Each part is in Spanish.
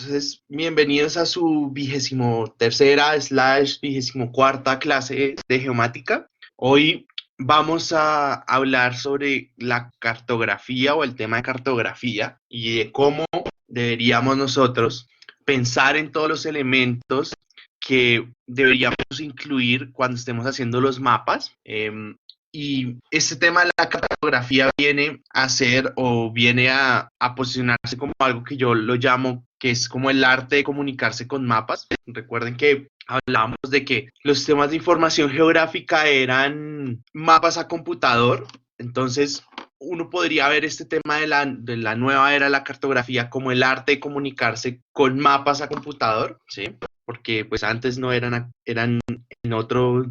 Entonces, bienvenidos a su 23ª/24ª clase de geomática. Hoy vamos a hablar sobre la cartografía o el tema de cartografía y de cómo deberíamos nosotros pensar en todos los elementos que deberíamos incluir cuando estemos haciendo los mapas. Y este tema de la cartografía viene a ser o viene a posicionarse como algo que yo lo llamo que es como el arte de comunicarse con mapas. Recuerden que hablábamos de que los sistemas de información geográfica eran mapas a computador. Entonces, uno podría ver este tema de la nueva era de la cartografía como el arte de comunicarse con mapas a computador, ¿sí? Porque pues antes no eran en otro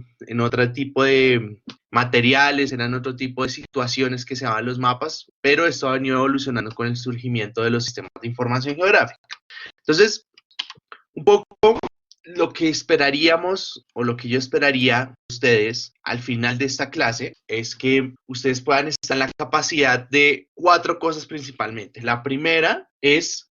tipo de materiales, eran otro tipo de situaciones que se daban los mapas, pero esto ha venido evolucionando con el surgimiento de los sistemas de información geográfica. Entonces, un poco lo que esperaríamos o lo que yo esperaría de ustedes al final de esta clase es que ustedes puedan estar en la capacidad de 4 cosas principalmente. La primera es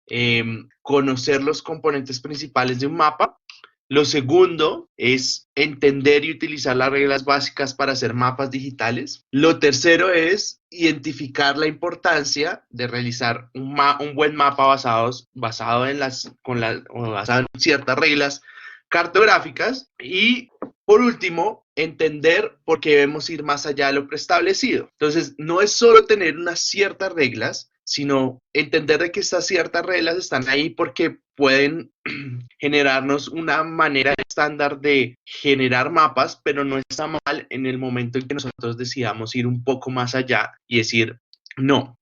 conocer los componentes principales de un mapa. Lo segundo es entender y utilizar las reglas básicas para hacer mapas digitales. Lo tercero es identificar la importancia de realizar un buen mapa basado en ciertas reglas cartográficas. Y por último, entender por qué debemos ir más allá de lo preestablecido. Entonces, no es solo tener unas ciertas reglas, sino entender de que estas ciertas reglas están ahí porque pueden generarnos una manera estándar de generar mapas, pero no está mal en el momento en que nosotros decidamos ir un poco más allá y decir, no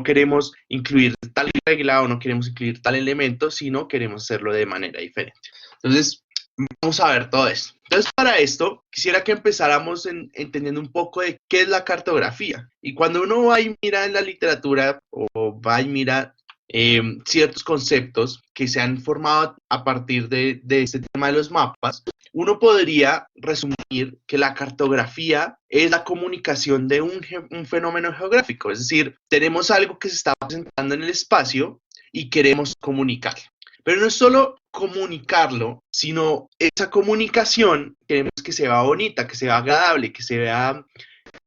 queremos incluir tal regla o no queremos incluir tal elemento, sino queremos hacerlo de manera diferente. Entonces, vamos a ver todo esto. Entonces, para esto, quisiera que empezáramos entendiendo un poco de qué es la cartografía. Y cuando uno va y mira en la literatura o va y mira ciertos conceptos que se han formado a partir de este tema de los mapas, uno podría resumir que la cartografía es la comunicación de un fenómeno geográfico. Es decir, tenemos algo que se está presentando en el espacio y queremos comunicarlo. Pero no es solo comunicarlo, sino esa comunicación queremos que se vea bonita, que se vea agradable, que se vea,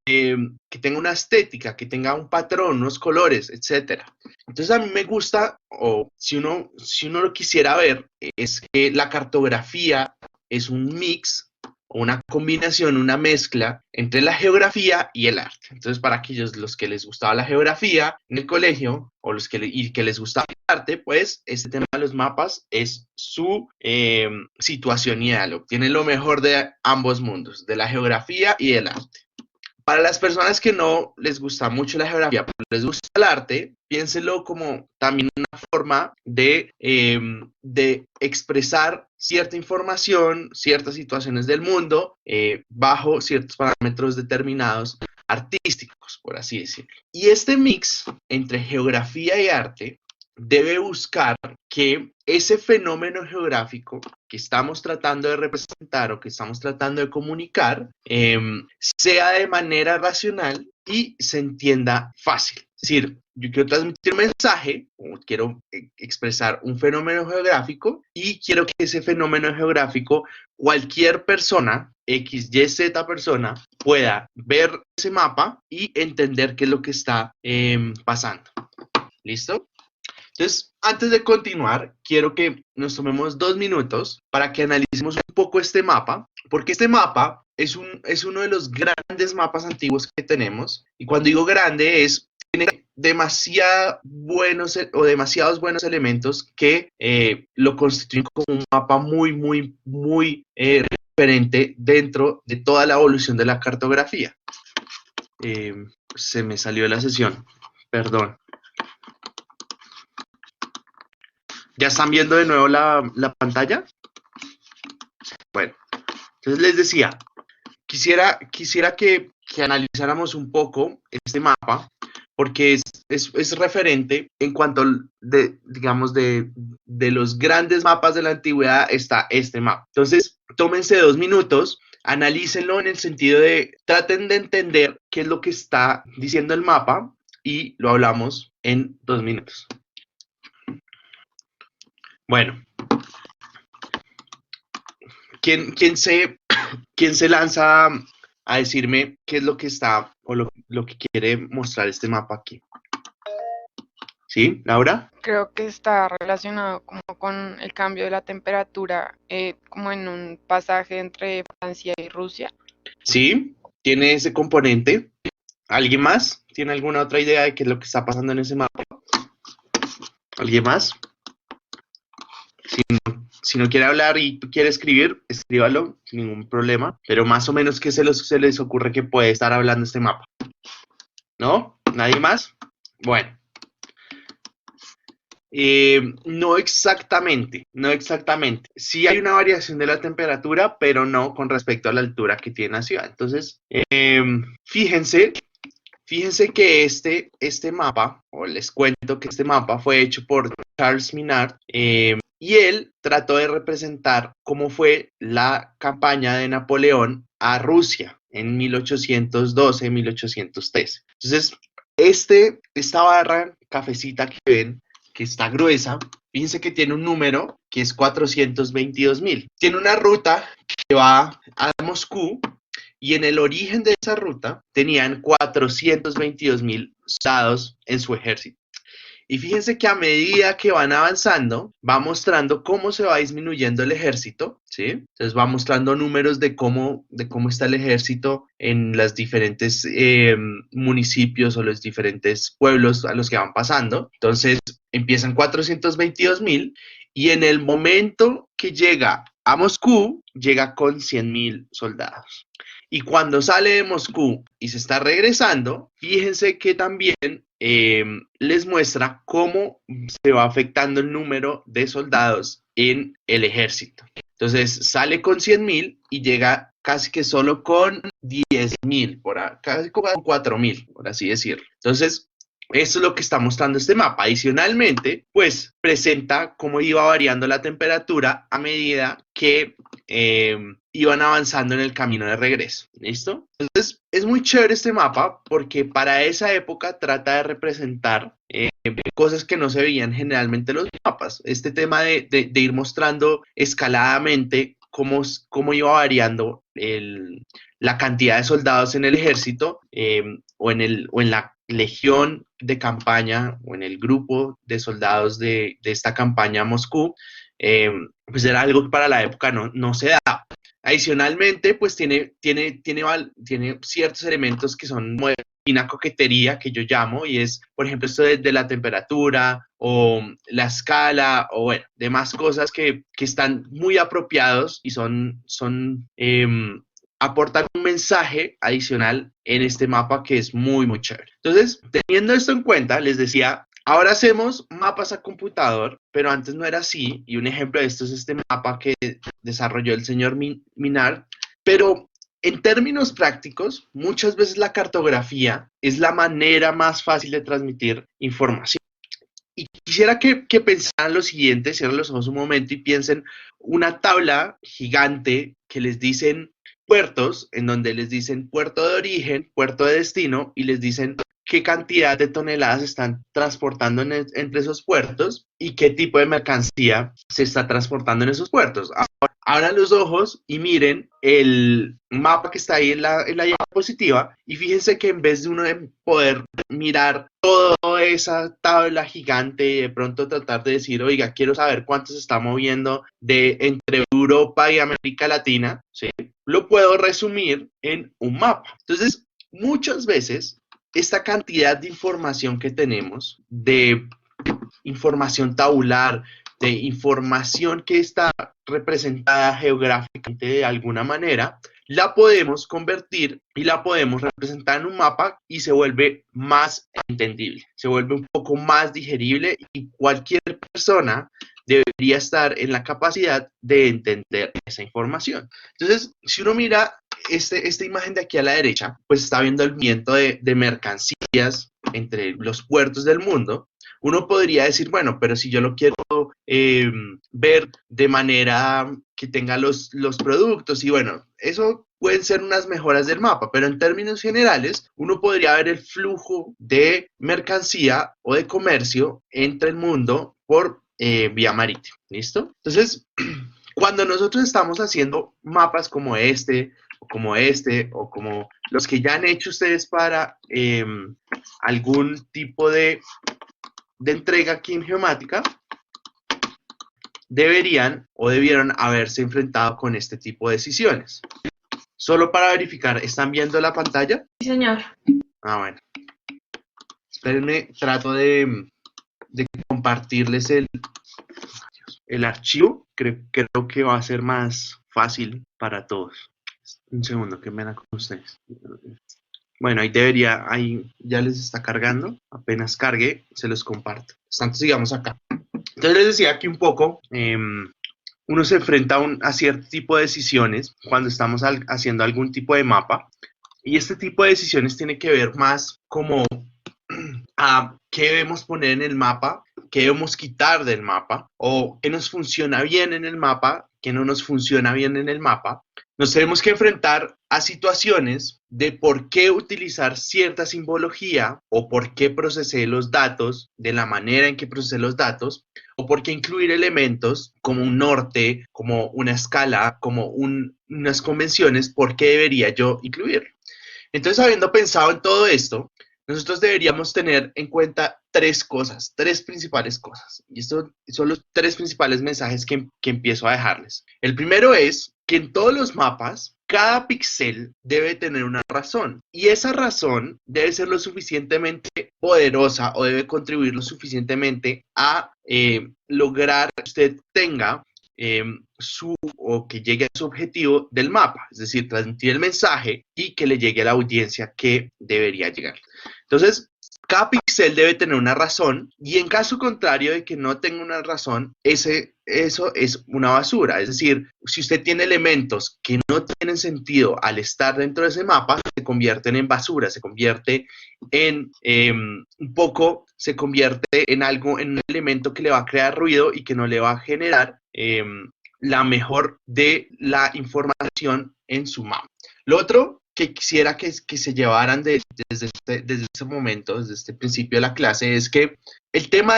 que tenga una estética, que tenga un patrón, unos colores, etcétera. Entonces a mí me gusta, o si uno lo quisiera ver, es que la cartografía es un mix o una combinación, una mezcla entre la geografía y el arte. Entonces, para aquellos los que les gustaba la geografía en el colegio o los que les gustaba el arte, pues este tema de los mapas es su situación ideal. Tiene lo mejor de ambos mundos, de la geografía y del arte. Para las personas que no les gusta mucho la geografía, pero les gusta el arte, piénselo como también una forma de expresar cierta información, ciertas situaciones del mundo, bajo ciertos parámetros determinados artísticos, por así decirlo. Y este mix entre geografía y arte debe buscar que ese fenómeno geográfico que estamos tratando de representar o que estamos tratando de comunicar sea de manera racional y se entienda fácil. Es decir, yo quiero transmitir un mensaje o quiero expresar un fenómeno geográfico y quiero que ese fenómeno geográfico cualquier persona, X, Y, Z persona, pueda ver ese mapa y entender qué es lo que está pasando. ¿Listo? Entonces, antes de continuar, quiero que nos tomemos 2 minutos para que analicemos un poco este mapa, porque este mapa es uno de los grandes mapas antiguos que tenemos. Y cuando digo grande tiene demasiados buenos elementos que lo constituyen como un mapa muy, muy, muy referente dentro de toda la evolución de la cartografía. Se me salió la sesión, perdón. ¿Ya están viendo de nuevo la pantalla? Bueno, entonces les decía, quisiera que analizáramos un poco este mapa, porque es referente en cuanto digamos, de los grandes mapas de la antigüedad está este mapa. Entonces, tómense 2 minutos, analícenlo en el sentido de, traten de entender qué es lo que está diciendo el mapa y lo hablamos en 2 minutos. Bueno, ¿quién, quién se, quién se lanza a decirme qué es lo que está o lo que quiere mostrar este mapa aquí? ¿Sí, Laura? Creo que está relacionado como con el cambio de la temperatura, como en un pasaje entre Francia y Rusia. Sí, tiene ese componente. ¿Alguien más? ¿Tiene alguna otra idea de qué es lo que está pasando en ese mapa? ¿Alguien más? Si no quiere hablar y quiere escribir, escríbalo sin ningún problema. Pero más o menos, ¿qué se les ocurre que puede estar hablando este mapa? ¿No? ¿Nadie más? Bueno, no exactamente, no exactamente. Sí hay una variación de la temperatura, pero no con respecto a la altura que tiene la ciudad. Entonces, fíjense, fíjense que este mapa, o les cuento que este mapa fue hecho por Charles Minard, y él trató de representar cómo fue la campaña de Napoleón a Rusia en 1812-1813. Entonces, esta barra cafecita que ven, que está gruesa, fíjense que tiene un número que es 422.000. Tiene una ruta que va a Moscú y en el origen de esa ruta tenían 422.000 soldados en su ejército. Y fíjense que a medida que van avanzando, va mostrando cómo se va disminuyendo el ejército, ¿sí? Entonces va mostrando números de cómo está el ejército en los diferentes municipios o los diferentes pueblos a los que van pasando. Entonces empiezan 422.000 y en el momento que llega a Moscú, llega con 100.000 soldados. Y cuando sale de Moscú y se está regresando, fíjense que también les muestra cómo se va afectando el número de soldados en el ejército. Entonces sale con 100.000 y llega casi que solo con 10.000, casi con 4.000, por así decirlo. Entonces, eso es lo que está mostrando este mapa. Adicionalmente, pues presenta cómo iba variando la temperatura a medida que iban avanzando en el camino de regreso. ¿Listo? Entonces, es muy chévere este mapa porque para esa época trata de representar cosas que no se veían generalmente en los mapas. Este tema de ir mostrando escaladamente cómo iba variando la cantidad de soldados en el ejército o en la legión de campaña o en el grupo de soldados de esta campaña a Moscú, pues era algo que para la época no se da. Adicionalmente, pues tiene ciertos elementos que son una coquetería que yo llamo, y es, por ejemplo, esto de la temperatura o la escala o bueno, demás cosas que están muy apropiados y aportan un mensaje adicional en este mapa que es muy, muy chévere. Entonces, teniendo esto en cuenta, les decía, ahora hacemos mapas a computador, pero antes no era así, y un ejemplo de esto es este mapa que desarrolló el señor Minard, pero en términos prácticos, muchas veces la cartografía es la manera más fácil de transmitir información. Y quisiera que pensaran lo siguiente, cierren los ojos un momento y piensen una tabla gigante que les dicen puertos, en donde les dicen puerto de origen, puerto de destino, y les dicen qué cantidad de toneladas están transportando entre esos puertos y qué tipo de mercancía se está transportando en esos puertos. Abran los ojos y miren el mapa que está ahí en la diapositiva y fíjense que en vez de uno de poder mirar toda esa tabla gigante y de pronto tratar de decir, oiga, quiero saber cuánto se está moviendo entre Europa y América Latina, ¿sí? Lo puedo resumir en un mapa. Entonces, muchas veces, esta cantidad de información que tenemos, de información tabular, de información que está representada geográficamente de alguna manera, la podemos convertir y la podemos representar en un mapa y se vuelve más entendible, se vuelve un poco más digerible y cualquier persona debería estar en la capacidad de entender esa información. Entonces, si uno mira esta imagen de aquí a la derecha, pues está viendo el movimiento de mercancías entre los puertos del mundo. Uno podría decir, bueno, pero si yo lo quiero ver de manera que tenga los productos y bueno, eso pueden ser unas mejoras del mapa, pero en términos generales, uno podría ver el flujo de mercancía o de comercio entre el mundo por vía marítima, ¿listo? Entonces, cuando nosotros estamos haciendo mapas como o como los que ya han hecho ustedes para algún tipo de entrega aquí en geomática, deberían o debieron haberse enfrentado con este tipo de decisiones. Solo para verificar, ¿están viendo la pantalla? Sí, señor. Ah, bueno. Espérenme, trato de compartirles el archivo. Creo que va a ser más fácil para todos. Un segundo, que me da con ustedes. Bueno, ahí ya les está cargando. Apenas cargue, se los comparto. Entonces sigamos acá. Entonces les decía que un poco uno se enfrenta a cierto tipo de decisiones cuando estamos haciendo algún tipo de mapa. Y este tipo de decisiones tiene que ver más como a qué debemos poner en el mapa, qué debemos quitar del mapa, o qué nos funciona bien en el mapa, qué no nos funciona bien en el mapa. Nos tenemos que enfrentar a situaciones de por qué utilizar cierta simbología o por qué procesé los datos de la manera en que procesé los datos o por qué incluir elementos como un norte, como una escala, como unas convenciones, por qué debería yo incluir. Entonces, habiendo pensado en todo esto, nosotros deberíamos tener en cuenta tres principales cosas. Y estos son los tres principales mensajes que empiezo a dejarles. El primero es que en todos los mapas, cada píxel debe tener una razón. Y esa razón debe ser lo suficientemente poderosa o debe contribuir lo suficientemente a lograr que usted tenga o que llegue a su objetivo del mapa, es decir, transmitir el mensaje y que le llegue a la audiencia que debería llegar. Entonces, cada píxel debe tener una razón y en caso contrario de que no tenga una razón, eso es una basura. Es decir, si usted tiene elementos que no tienen sentido al estar dentro de ese mapa, se convierten en basura, se convierte en se convierte en algo, en un elemento que le va a crear ruido y que no le va a generar la mejor de la información en su mapa. Lo otro que quisiera que se llevaran desde este momento, desde este principio de la clase, es que el tema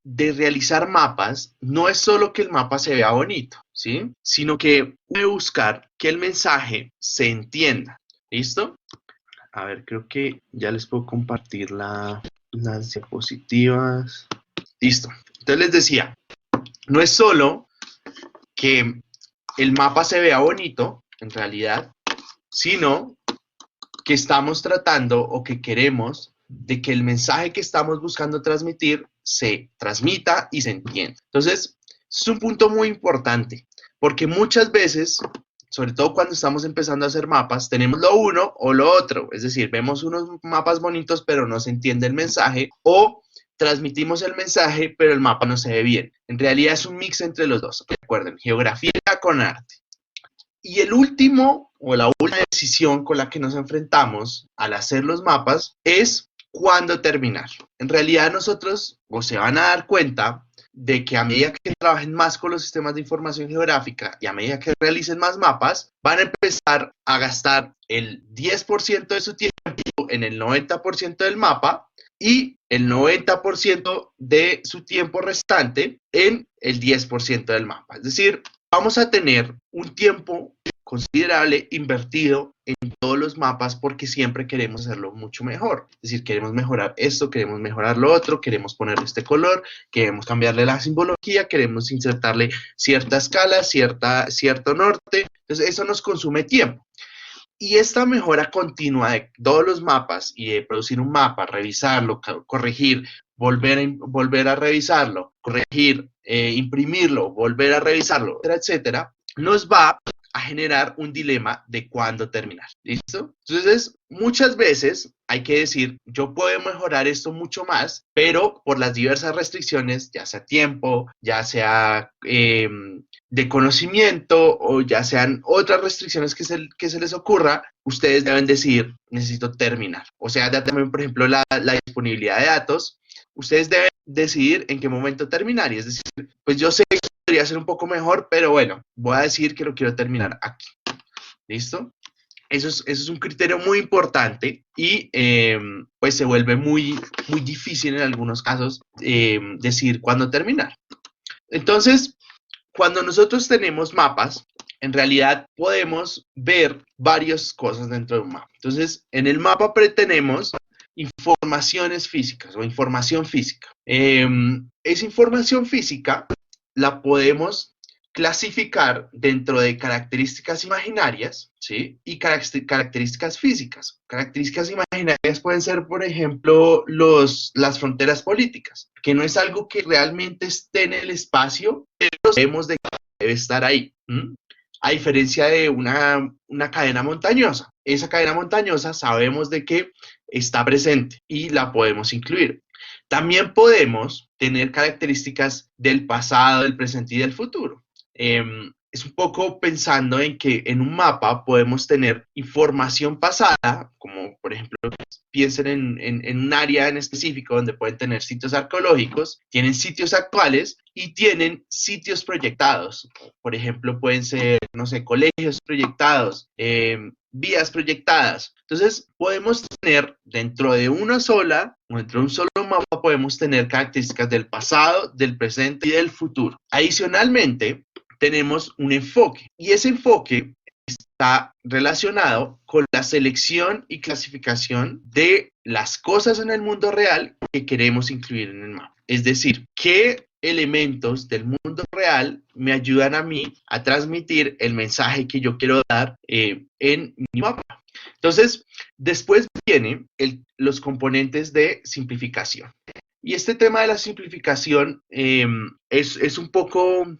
de realizar mapas no es solo que el mapa se vea bonito, ¿sí? Sino que debe buscar que el mensaje se entienda. ¿Listo? A ver, creo que ya les puedo compartir las diapositivas. Listo. Entonces les decía, no es solo que el mapa se vea bonito, en realidad, sino que estamos tratando o que queremos de que el mensaje que estamos buscando transmitir se transmita y se entienda. Entonces, es un punto muy importante, porque muchas veces, sobre todo cuando estamos empezando a hacer mapas, tenemos lo uno o lo otro, es decir, vemos unos mapas bonitos, pero no se entiende el mensaje, o transmitimos el mensaje, pero el mapa no se ve bien. En realidad es un mix entre los dos. Recuerden, geografía con arte. Y el último o la última decisión con la que nos enfrentamos al hacer los mapas es cuándo terminar. En realidad nosotros, o se van a dar cuenta de que a medida que trabajen más con los sistemas de información geográfica y a medida que realicen más mapas, van a empezar a gastar el 10% de su tiempo en el 90% del mapa y el 90% de su tiempo restante en el 10% del mapa. Es decir, vamos a tener un tiempo considerable invertido en todos los mapas porque siempre queremos hacerlo mucho mejor. Es decir, queremos mejorar esto, queremos mejorar lo otro, queremos ponerle este color, queremos cambiarle la simbología, queremos insertarle cierta escala, cierto norte. Entonces, eso nos consume tiempo. Y esta mejora continua de todos los mapas y de producir un mapa, revisarlo, corregir, volver a revisarlo, corregir, imprimirlo, volver a revisarlo, etcétera, nos va a generar un dilema de cuándo terminar. ¿Listo? Entonces, muchas veces hay que decir, yo puedo mejorar esto mucho más, pero por las diversas restricciones, ya sea tiempo, ya sea de conocimiento o ya sean otras restricciones que se les ocurra, ustedes deben decidir, necesito terminar. O sea, ya también, por ejemplo, la disponibilidad de datos, ustedes deben decidir en qué momento terminar. Y es decir, pues yo sé que podría ser un poco mejor, pero bueno, voy a decir que lo quiero terminar aquí. ¿Listo? Eso es un criterio muy importante y pues se vuelve muy difícil en algunos casos decir cuándo terminar. Entonces, cuando nosotros tenemos mapas, en realidad podemos ver varias cosas dentro de un mapa. Entonces, en el mapa tenemos informaciones físicas o información física. Esa información física la podemos clasificar dentro de características imaginarias, ¿sí? Y características físicas. Características imaginarias pueden ser, por ejemplo, las fronteras políticas, que no es algo que realmente esté en el espacio, pero sabemos de que debe estar ahí. A diferencia de una cadena montañosa. Esa cadena montañosa sabemos de que está presente y la podemos incluir. También podemos tener características del pasado, del presente y del futuro. Es un poco pensando en que en un mapa podemos tener información pasada, como por ejemplo, piensen en un área en específico donde pueden tener sitios arqueológicos, tienen sitios actuales y tienen sitios proyectados. Por ejemplo, pueden ser, no sé, colegios proyectados, vías proyectadas. Entonces, podemos tener dentro de una sola, o dentro de un solo mapa, podemos tener características del pasado, del presente y del futuro. Adicionalmente, tenemos un enfoque y ese enfoque está relacionado con la selección y clasificación de las cosas en el mundo real que queremos incluir en el mapa. Es decir, qué elementos del mundo real me ayudan a mí a transmitir el mensaje que yo quiero dar en mi mapa. Entonces, después vienen los componentes de simplificación. Y este tema de la simplificación es un poco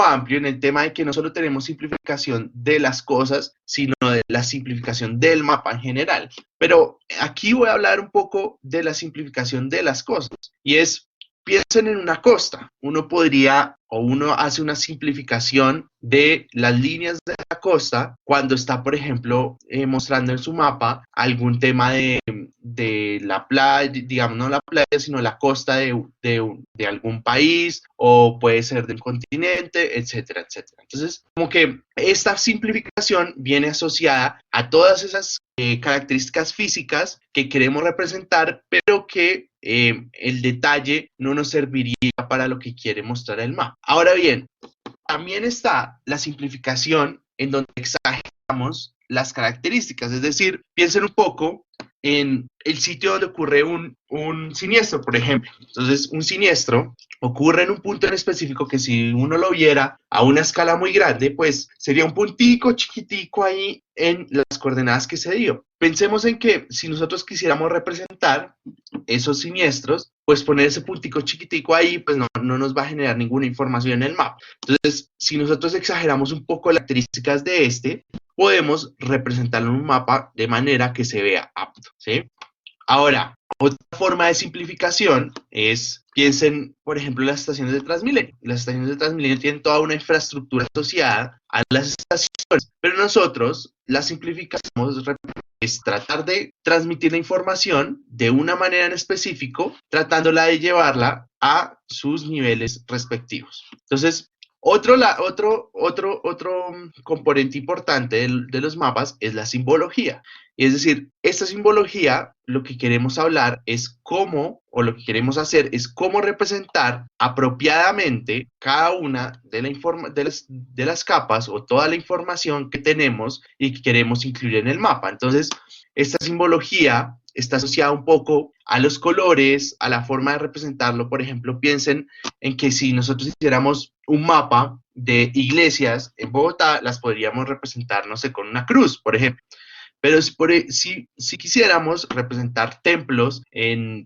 amplio en el tema de que no solo tenemos simplificación de las cosas, sino de la simplificación del mapa en general. Pero aquí voy a hablar un poco de la simplificación de las cosas. Y es, piensen en una costa. Uno podría o uno hace una simplificación de las líneas de la costa cuando está, por ejemplo, mostrando en su mapa algún tema de la playa, digamos, no la playa, sino la costa de algún país o puede ser del continente, etcétera, etcétera. Entonces, como que esta simplificación viene asociada a todas esas características físicas que queremos representar, pero que el detalle no nos serviría para lo que quiere mostrar el mapa. Ahora bien, también está la simplificación en donde exageramos las características, es decir, piensen un poco en el sitio donde ocurre un siniestro, por ejemplo. Entonces, un siniestro ocurre en un punto en específico que si uno lo viera a una escala muy grande, pues sería un puntico chiquitico ahí en las coordenadas que se dio. Pensemos en que si nosotros quisiéramos representar esos siniestros, pues poner ese puntico chiquitico ahí, pues no nos va a generar ninguna información en el mapa. Entonces, si nosotros exageramos un poco las características de este, podemos representarlo en un mapa de manera que se vea apto, ¿sí? Ahora, otra forma de simplificación es, piensen, por ejemplo, en las estaciones de Transmilenio. Las estaciones de Transmilenio tienen toda una infraestructura asociada a las estaciones, pero nosotros las simplificamos es tratar de transmitir la información de una manera en específico, tratándola de llevarla a sus niveles respectivos. Entonces, otro componente importante de los mapas es la simbología. Es decir, esta simbología, lo que queremos hablar es cómo, o lo que queremos hacer es cómo representar apropiadamente cada una de las capas o toda la información que tenemos y que queremos incluir en el mapa. Entonces, esta simbología está asociada un poco a los colores, a la forma de representarlo. Por ejemplo, piensen en que si nosotros hiciéramos un mapa de iglesias en Bogotá, las podríamos representar, no sé, con una cruz, por ejemplo. Pero si quisiéramos representar templos,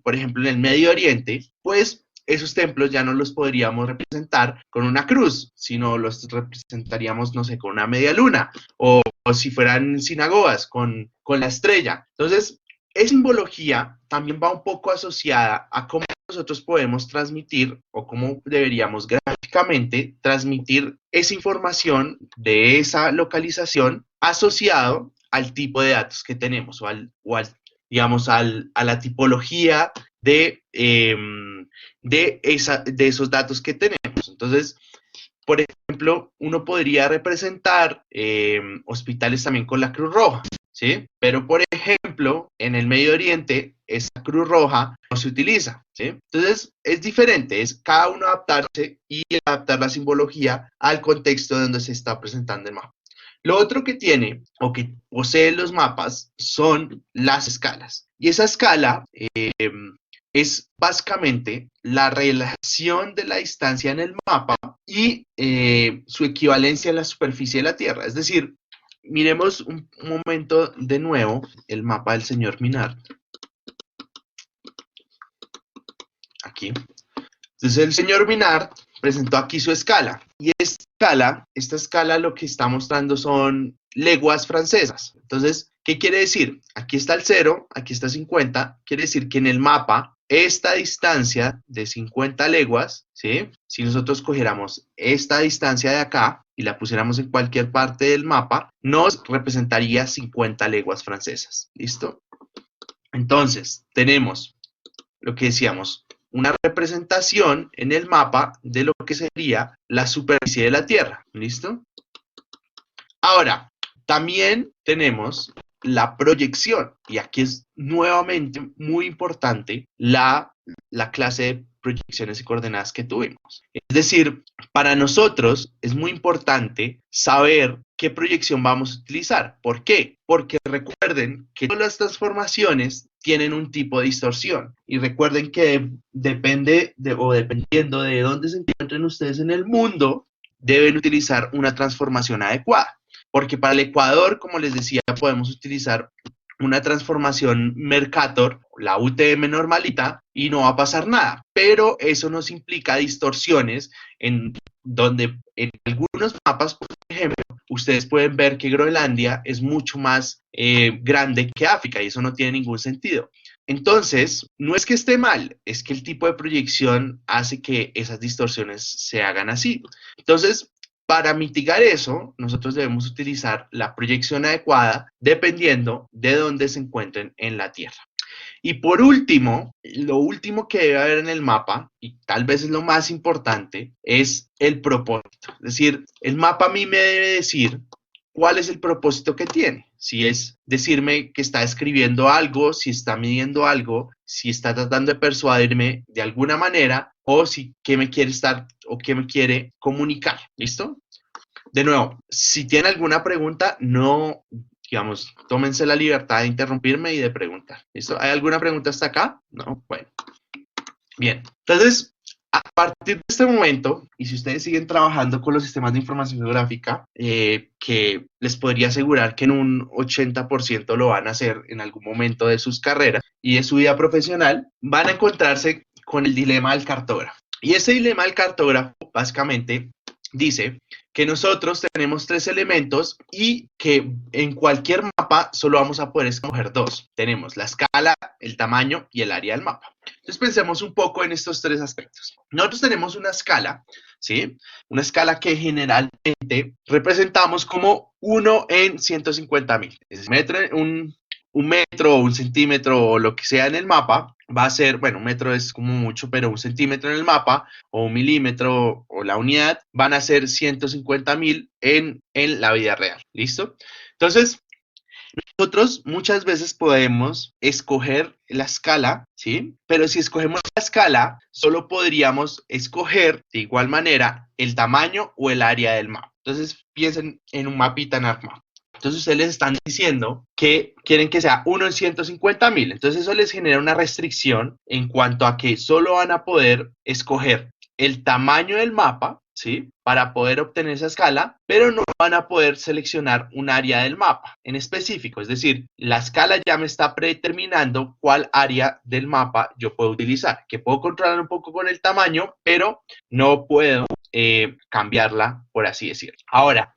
por ejemplo, en el Medio Oriente, pues esos templos ya no los podríamos representar con una cruz, sino los representaríamos, no sé, con una media luna, o si fueran sinagogas, con la estrella. Entonces, esa simbología también va un poco asociada a cómo nosotros podemos transmitir o cómo deberíamos gráficamente transmitir esa información de esa localización asociado al tipo de datos que tenemos digamos, a la tipología de esos datos que tenemos. Entonces, por ejemplo, uno podría representar hospitales también con la Cruz Roja, ¿sí? Pero, por ejemplo, en el Medio Oriente esa cruz roja no se utiliza, ¿sí? Entonces, es diferente, es cada uno adaptarse y adaptar la simbología al contexto donde se está presentando el mapa. Lo otro que tiene o que poseen los mapas son las escalas. Y esa escala es básicamente la relación de la distancia en el mapa y su equivalencia en la superficie de la Tierra. Es decir, miremos un momento de nuevo el mapa del señor Minard. Aquí. Entonces el señor Minard presentó aquí su escala. Y esta escala lo que está mostrando son leguas francesas. Entonces, ¿qué quiere decir? Aquí está el 0, aquí está 50. Quiere decir que en el mapa, esta distancia de 50 leguas, ¿sí? Si nosotros cogiéramos esta distancia de acá y la pusiéramos en cualquier parte del mapa, nos representaría 50 leguas francesas. ¿Listo? Entonces, tenemos lo que decíamos, una representación en el mapa de lo que sería la superficie de la Tierra. ¿Listo? Ahora, también tenemos la proyección, y aquí es nuevamente muy importante la clase de proyecciones y coordenadas que tuvimos. Es decir, para nosotros es muy importante saber qué proyección vamos a utilizar. ¿Por qué? Porque recuerden que todas las transformaciones tienen un tipo de distorsión. Y recuerden que dependiendo de dónde se encuentren ustedes en el mundo, deben utilizar una transformación adecuada. Porque para el ecuador, como les decía, podemos utilizar una transformación Mercator, la UTM normalita, y no va a pasar nada. Pero eso nos implica distorsiones en donde en algunos mapas, por ejemplo, ustedes pueden ver que Groenlandia es mucho más grande que África y eso no tiene ningún sentido. Entonces, no es que esté mal, es que el tipo de proyección hace que esas distorsiones se hagan así. Entonces, para mitigar eso, nosotros debemos utilizar la proyección adecuada dependiendo de dónde se encuentren en la Tierra. Y por último, lo último que debe haber en el mapa, y tal vez es lo más importante, es el propósito. Es decir, el mapa a mí me debe decir cuál es el propósito que tiene. Si es decirme que está escribiendo algo, si está midiendo algo, si está tratando de persuadirme de alguna manera, o si qué me quiere estar o qué me quiere comunicar. ¿Listo? De nuevo, si tienen alguna pregunta, no, digamos, tómense la libertad de interrumpirme y de preguntar. ¿Listo? ¿Hay alguna pregunta hasta acá? No, bueno. Bien. Entonces, a partir de este momento, y si ustedes siguen trabajando con los sistemas de información geográfica, que les podría asegurar que en un 80% lo van a hacer en algún momento de sus carreras y de su vida profesional, van a encontrarse con el dilema del cartógrafo. Y ese dilema del cartógrafo, básicamente, dice que nosotros tenemos 3 elementos y que en cualquier mapa solo vamos a poder escoger 2. Tenemos la escala, el tamaño y el área del mapa. Entonces pensemos un poco en estos 3 aspectos. Nosotros tenemos una escala, ¿sí? Una escala que generalmente representamos como 1 en 150.000. Es decir, un metro o un centímetro o lo que sea en el mapa va a ser, bueno, un metro es como mucho, pero un centímetro en el mapa o un milímetro o la unidad van a ser 150.000 en la vida real. ¿Listo? Entonces, nosotros muchas veces podemos escoger la escala, ¿sí? Pero si escogemos la escala, solo podríamos escoger de igual manera el tamaño o el área del mapa. Entonces, piensen en un mapita en ArcMap. Entonces, ustedes les están diciendo que quieren que sea 1 en 150.000. Entonces, eso les genera una restricción en cuanto a que solo van a poder escoger el tamaño del mapa, ¿sí? Para poder obtener esa escala, pero no van a poder seleccionar un área del mapa en específico. Es decir, la escala ya me está predeterminando cuál área del mapa yo puedo utilizar, que puedo controlar un poco con el tamaño, pero no puedo cambiarla, por así decirlo. Ahora,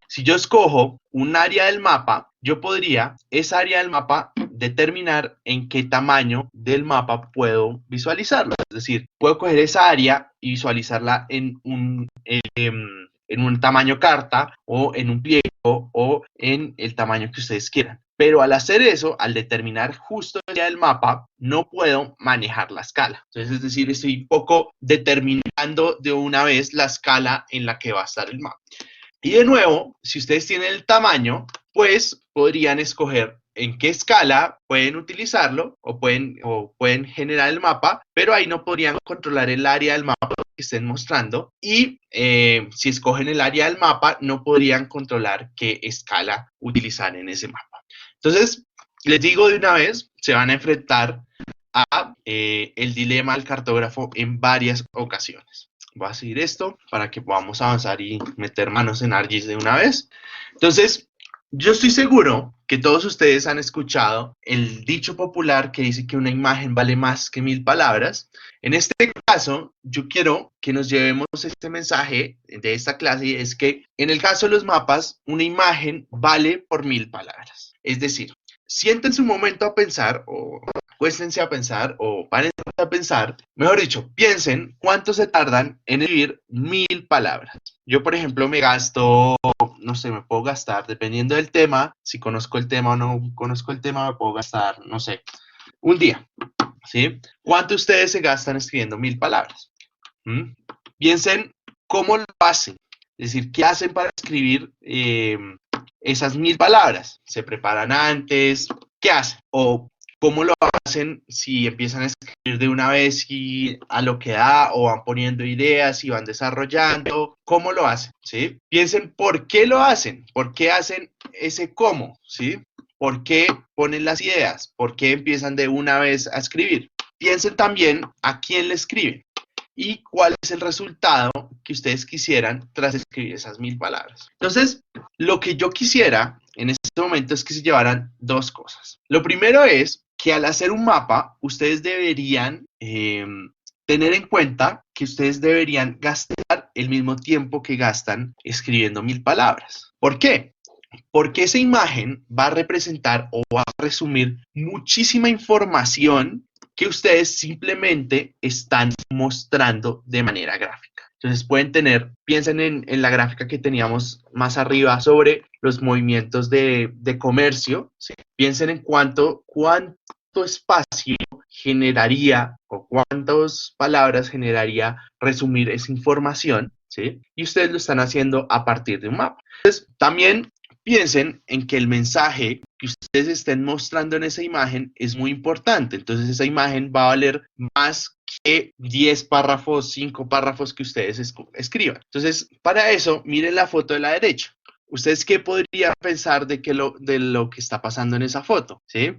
si yo escojo un área del mapa, yo podría, esa área del mapa, determinar en qué tamaño del mapa puedo visualizarlo. Es decir, puedo coger esa área y visualizarla en un tamaño carta o en un pliego o en el tamaño que ustedes quieran. Pero al hacer eso, al determinar justo el área del mapa, no puedo manejar la escala. Entonces, es decir, estoy un poco determinando de una vez la escala en la que va a estar el mapa. Y de nuevo, si ustedes tienen el tamaño, pues podrían escoger en qué escala pueden utilizarlo o pueden generar el mapa, pero ahí no podrían controlar el área del mapa que estén mostrando y si escogen el área del mapa no podrían controlar qué escala utilizar en ese mapa. Entonces, les digo de una vez, se van a enfrentar a el dilema del cartógrafo en varias ocasiones. Voy a seguir esto para que podamos avanzar y meter manos en ArcGIS de una vez. Entonces, yo estoy seguro que todos ustedes han escuchado el dicho popular que dice que una imagen vale más que 1000 palabras. En este caso, yo quiero que nos llevemos este mensaje de esta clase, y es que en el caso de los mapas, una imagen vale por 1000 palabras. Es decir, siéntense un momento a pensar, o acuéstense a pensar, o párense a pensar, mejor dicho, piensen cuánto se tardan en escribir 1000 palabras. Yo, por ejemplo, me gasto, no sé, me puedo gastar, dependiendo del tema, si conozco el tema o no conozco el tema, me puedo gastar, no sé, un día, ¿sí? ¿Cuánto ustedes se gastan escribiendo 1000 palabras? Piensen cómo lo hacen, es decir, qué hacen para escribir esas 1000 palabras. ¿Se preparan antes? ¿Qué hacen? O cómo lo hacen si empiezan a escribir de una vez y a lo que da, o van poniendo ideas y van desarrollando. ¿Cómo lo hacen? ¿Sí? Piensen por qué lo hacen, por qué hacen ese cómo, ¿sí? ¿Por qué ponen las ideas? ¿Por qué empiezan de una vez a escribir? Piensen también a quién le escriben y cuál es el resultado que ustedes quisieran tras escribir esas 1000 palabras. Entonces, lo que yo quisiera en este momento es que se llevaran dos cosas. Lo primero es que al hacer un mapa, ustedes deberían tener en cuenta que ustedes deberían gastar el mismo tiempo que gastan escribiendo 1000 palabras. ¿Por qué? Porque esa imagen va a representar o va a resumir muchísima información que ustedes simplemente están mostrando de manera gráfica. Entonces pueden tener, piensen en la gráfica que teníamos más arriba sobre los movimientos de comercio, ¿sí? Piensen en cuánto espacio generaría o cuántas palabras generaría resumir esa información, ¿sí? Y ustedes lo están haciendo a partir de un mapa. Entonces, también piensen en que el mensaje que ustedes estén mostrando en esa imagen es muy importante. Entonces, esa imagen va a valer más que 10 párrafos, 5 párrafos que ustedes escriban. Entonces, para eso, miren la foto de la derecha. ¿Ustedes qué podrían pensar de lo que está pasando en esa foto? ¿Sí?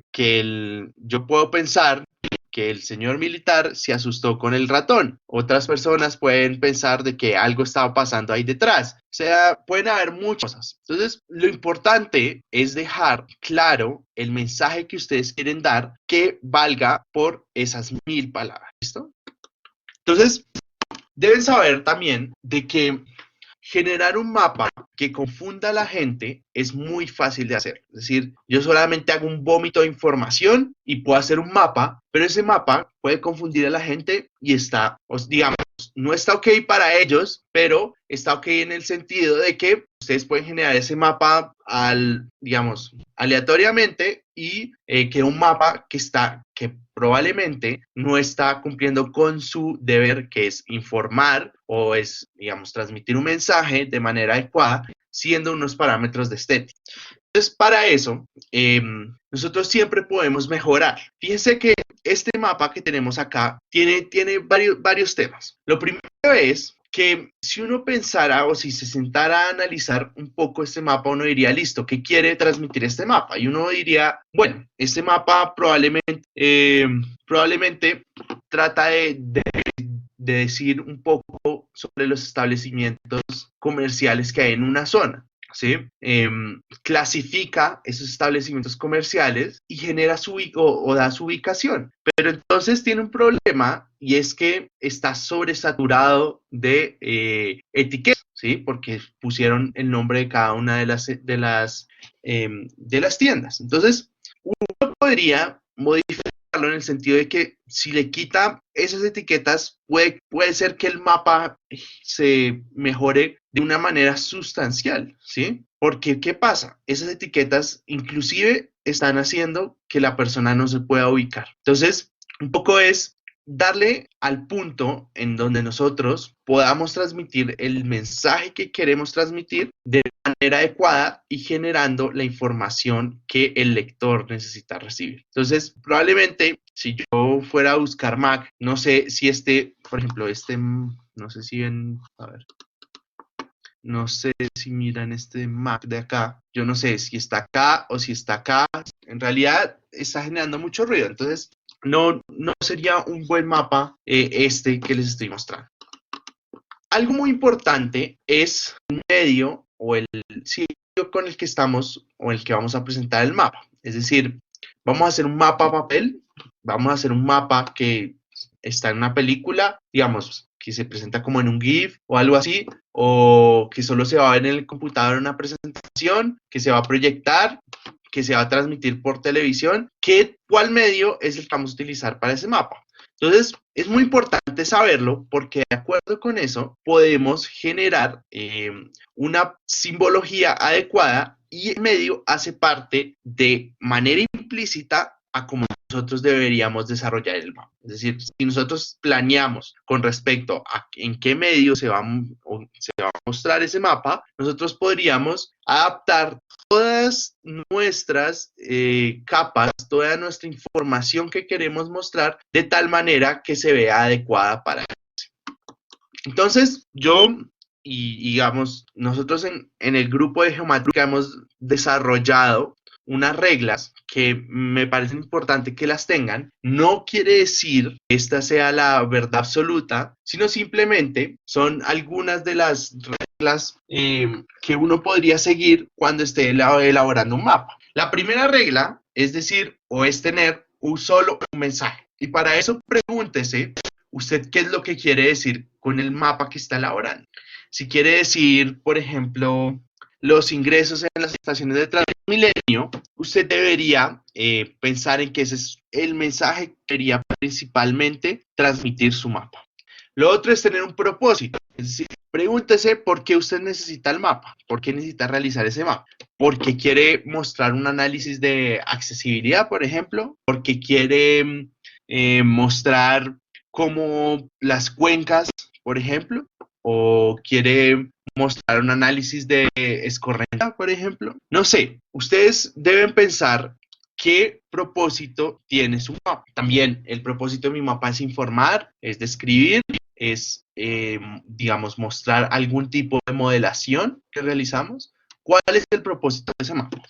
Yo puedo pensar que el señor militar se asustó con el ratón. Otras personas pueden pensar de que algo estaba pasando ahí detrás. O sea, pueden haber muchas cosas. Entonces, lo importante es dejar claro el mensaje que ustedes quieren dar que valga por esas 1000 palabras. ¿Listo? Entonces, deben saber también de que generar un mapa que confunda a la gente es muy fácil de hacer. Es decir, yo solamente hago un vómito de información y puedo hacer un mapa, pero ese mapa puede confundir a la gente y digamos, no está ok para ellos, pero está ok en el sentido de que ustedes pueden generar ese mapa digamos, aleatoriamente y que un mapa que probablemente no está cumpliendo con su deber, que es informar o es, digamos, transmitir un mensaje de manera adecuada, siendo unos parámetros de estética. Entonces, para eso, nosotros siempre podemos mejorar. Fíjense que este mapa que tenemos acá tiene varios temas. Lo primero es que si uno pensara o si se sentara a analizar un poco este mapa, uno diría, listo, ¿qué quiere transmitir este mapa? Y uno diría, bueno, este mapa probablemente trata de decir un poco sobre los establecimientos comerciales que hay en una zona. ¿Sí? Clasifica esos establecimientos comerciales y genera o da su ubicación. Pero entonces tiene un problema y es que está sobresaturado de etiquetas, ¿sí? Porque pusieron el nombre de cada una de las tiendas. Entonces, uno podría modificarlo en el sentido de que si le quita esas etiquetas, puede ser que el mapa se mejore de una manera sustancial, ¿sí? Porque, ¿qué pasa? Esas etiquetas inclusive están haciendo que la persona no se pueda ubicar. Entonces, un poco es darle al punto en donde nosotros podamos transmitir el mensaje que queremos transmitir de manera adecuada y generando la información que el lector necesita recibir. Entonces, probablemente si yo fuera a buscar Mac, no sé si por ejemplo, no sé si a ver, no sé si miran este Mac de acá, yo no sé si está acá o si está acá, en realidad está generando mucho ruido, entonces no sería un buen mapa este que les estoy mostrando. Algo muy importante es el medio o el sitio con el que estamos o el que vamos a presentar el mapa. Es decir, vamos a hacer un mapa a papel, vamos a hacer un mapa que está en una película, digamos, que se presenta como en un GIF o algo así, o que solo se va a ver en el computador en una presentación, que se va a proyectar, que se va a transmitir por televisión, ¿cuál medio es el que vamos a utilizar para ese mapa? Entonces, es muy importante saberlo porque de acuerdo con eso podemos generar una simbología adecuada y el medio hace parte de manera implícita a cómo nosotros deberíamos desarrollar el mapa. Es decir, si nosotros planeamos con respecto a en qué medio se va a mostrar ese mapa, nosotros podríamos adaptar todas nuestras capas, toda nuestra información que queremos mostrar de tal manera que se vea adecuada para eso. Entonces, digamos, nosotros en el grupo de geomática hemos desarrollado unas reglas que me parece importante que las tengan. No quiere decir que esta sea la verdad absoluta, sino simplemente son algunas de las reglas que uno podría seguir cuando esté elaborando un mapa. La primera regla es decir, o es tener solo un mensaje. Y para eso pregúntese, ¿usted qué es lo que quiere decir con el mapa que está elaborando? Si quiere decir, por ejemplo, los ingresos en las estaciones de Transmilenio, usted debería pensar en que ese es el mensaje que quería principalmente transmitir su mapa. Lo otro es tener un propósito, es decir, pregúntese por qué usted necesita el mapa, por qué necesita realizar ese mapa, porque quiere mostrar un análisis de accesibilidad, por ejemplo, porque quiere mostrar cómo las cuencas, por ejemplo, o quiere mostrar un análisis de escorrentía, por ejemplo. No sé, ustedes deben pensar qué propósito tiene su mapa. También el propósito de mi mapa es informar, es describir, es, digamos, mostrar algún tipo de modelación que realizamos. ¿Cuál es el propósito de ese mapa?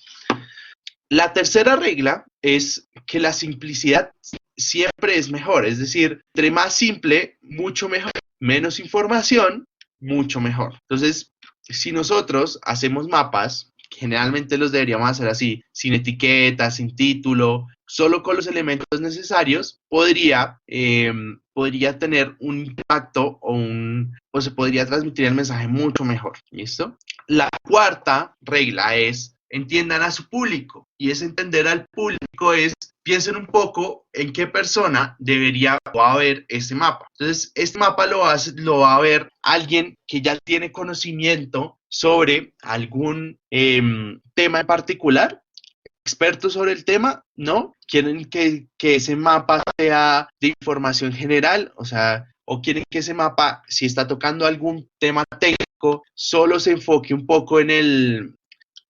La tercera regla es que la simplicidad siempre es mejor, es decir, entre más simple, mucho mejor, menos información, mucho mejor. Entonces, si nosotros hacemos mapas, generalmente los deberíamos hacer así, sin etiqueta, sin título, solo con los elementos necesarios, podría tener un impacto o se podría transmitir el mensaje mucho mejor. ¿Listo? La cuarta regla es entiendan a su público y es entender al público es piensen un poco en qué persona debería ver este mapa. Entonces, este mapa lo va a ver alguien que ya tiene conocimiento sobre algún tema en particular, expertos sobre el tema, ¿no? Quieren que ese mapa sea de información general, o sea, o quieren que ese mapa, si está tocando algún tema técnico, solo se enfoque un poco en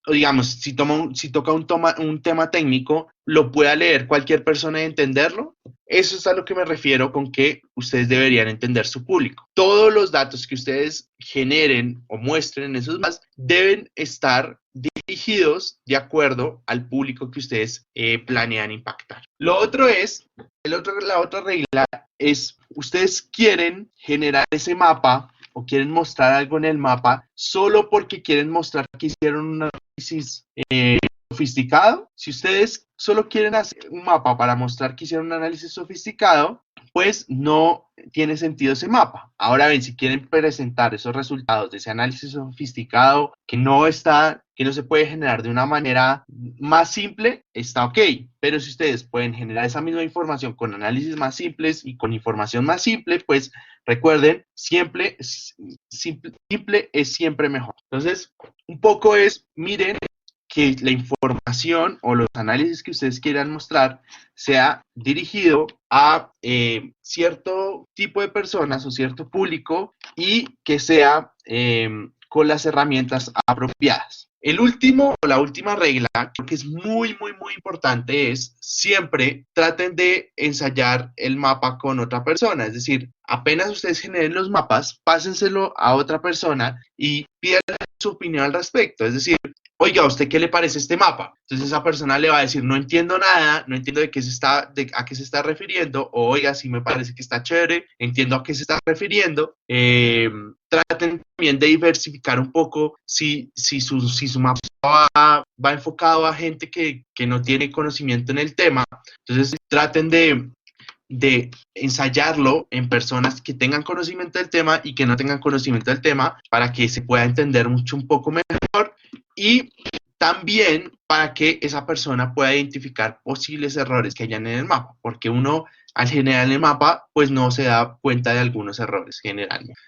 digamos, si toca un tema técnico, lo pueda leer cualquier persona y entenderlo. Eso es a lo que me refiero con que ustedes deberían entender su público. Todos los datos que ustedes generen o muestren en esos mapas deben estar dirigidos de acuerdo al público que ustedes planean impactar. La otra regla es, ustedes quieren generar ese mapa o quieren mostrar algo en el mapa solo porque quieren mostrar que hicieron un análisis sofisticado. Si ustedes solo quieren hacer un mapa para mostrar que hicieron un análisis sofisticado, pues no tiene sentido ese mapa. Ahora bien, si quieren presentar esos resultados de ese análisis sofisticado que no se puede generar de una manera más simple, está ok. Pero si ustedes pueden generar esa misma información con análisis más simples y con información más simple, pues recuerden, simple es siempre mejor. Entonces, un poco es, miren que la información o los análisis que ustedes quieran mostrar sea dirigido a cierto tipo de personas o cierto público y que sea con las herramientas apropiadas. El último o la última regla, que es muy, muy, muy importante, es siempre traten de ensayar el mapa con otra persona. Es decir, apenas ustedes generen los mapas, pásenselo a otra persona y pidan su opinión al respecto. Es decir, oiga, ¿a usted qué le parece este mapa? Entonces esa persona le va a decir, no entiendo nada, no entiendo a qué se está refiriendo, o oiga, sí me parece que está chévere, entiendo a qué se está refiriendo. Traten también de diversificar un poco si su mapa va enfocado a gente que no tiene conocimiento en el tema. Entonces traten de ensayarlo en personas que tengan conocimiento del tema y que no tengan conocimiento del tema para que se pueda entender un poco mejor y también para que esa persona pueda identificar posibles errores que hayan en el mapa, porque uno al generar el mapa pues no se da cuenta de algunos errores generalmente.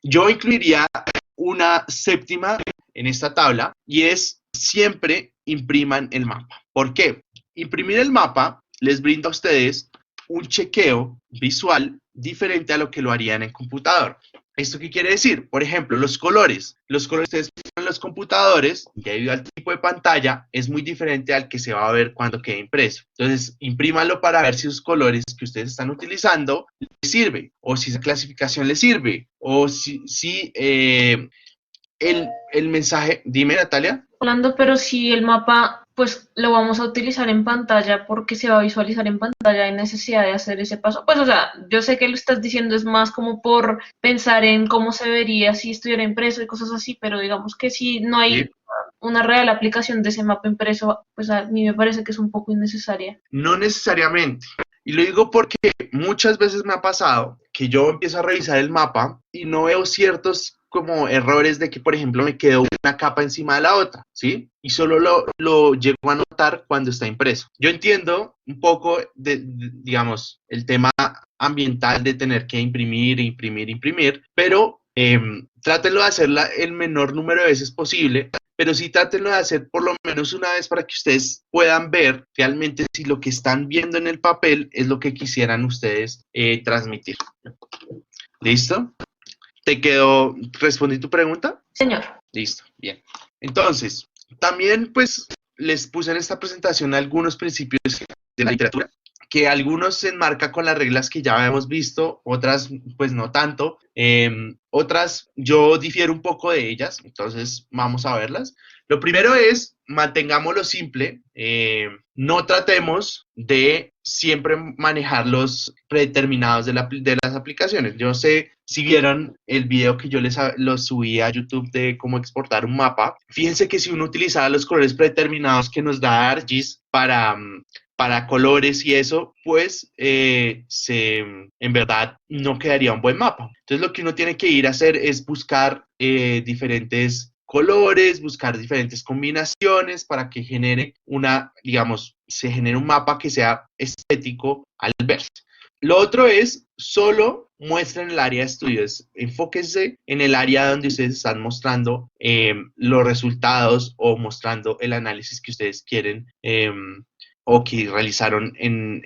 Yo incluiría una séptima en esta tabla y es siempre impriman el mapa. ¿Por qué? Imprimir el mapa les brinda a ustedes un chequeo visual diferente a lo que lo harían en computador. ¿Esto qué quiere decir? Por ejemplo, los colores. Los colores que ustedes ven en los computadores, debido al tipo de pantalla, es muy diferente al que se va a ver cuando quede impreso. Entonces, imprímanlo para ver si los colores que ustedes están utilizando les sirve, o si esa clasificación les sirve, o si el mensaje... Dime, Natalia. Hablando, pero si el mapa, pues lo vamos a utilizar en pantalla porque se va a visualizar en pantalla, hay necesidad de hacer ese paso. Pues, o sea, yo sé que lo estás diciendo es más como por pensar en cómo se vería si estuviera impreso y cosas así, pero digamos que si no hay Sí. una real aplicación de ese mapa impreso, pues a mí me parece que es un poco innecesaria. No necesariamente. Y lo digo porque muchas veces me ha pasado que yo empiezo a revisar el mapa y no veo ciertos como errores de que, por ejemplo, me quedó una capa encima de la otra, ¿sí? Y solo lo llego a notar cuando está impreso. Yo entiendo un poco digamos, el tema ambiental de tener que imprimir, pero trátenlo de hacerla el menor número de veces posible, pero sí trátenlo de hacer por lo menos una vez para que ustedes puedan ver realmente si lo que están viendo en el papel es lo que quisieran ustedes transmitir. ¿Listo? ¿Respondí tu pregunta? Señor. Listo, bien. Entonces, también pues les puse en esta presentación algunos principios de la literatura, que algunos se enmarcan con las reglas que ya habíamos visto, otras pues no tanto, otras yo difiero un poco de ellas, entonces vamos a verlas. Lo primero es, mantengámoslo simple, no tratemos de siempre manejar los predeterminados de las aplicaciones. Yo sé, si vieron el video que yo los subí a YouTube de cómo exportar un mapa, fíjense que si uno utilizara los colores predeterminados que nos da ArcGIS para colores y eso, pues en verdad no quedaría un buen mapa. Entonces lo que uno tiene que ir a hacer es buscar diferentes colores, buscar diferentes combinaciones para que se genere un mapa que sea estético al verse. Lo otro es, solo muestren el área de estudios, enfóquense en el área donde ustedes están mostrando los resultados o mostrando el análisis que ustedes quieren o que realizaron en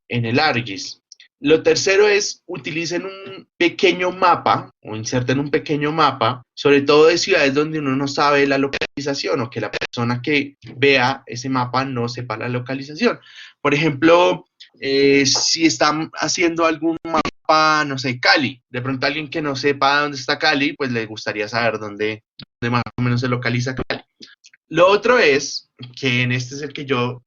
el ArcGIS. Lo tercero es, utilicen un pequeño mapa o inserten un pequeño mapa, sobre todo de ciudades donde uno no sabe la localización o que la persona que vea ese mapa no sepa la localización. Por ejemplo, si están haciendo algún mapa, no sé, Cali, de pronto alguien que no sepa dónde está Cali, pues le gustaría saber dónde más o menos se localiza Cali. Lo otro es, que en este es el que yo,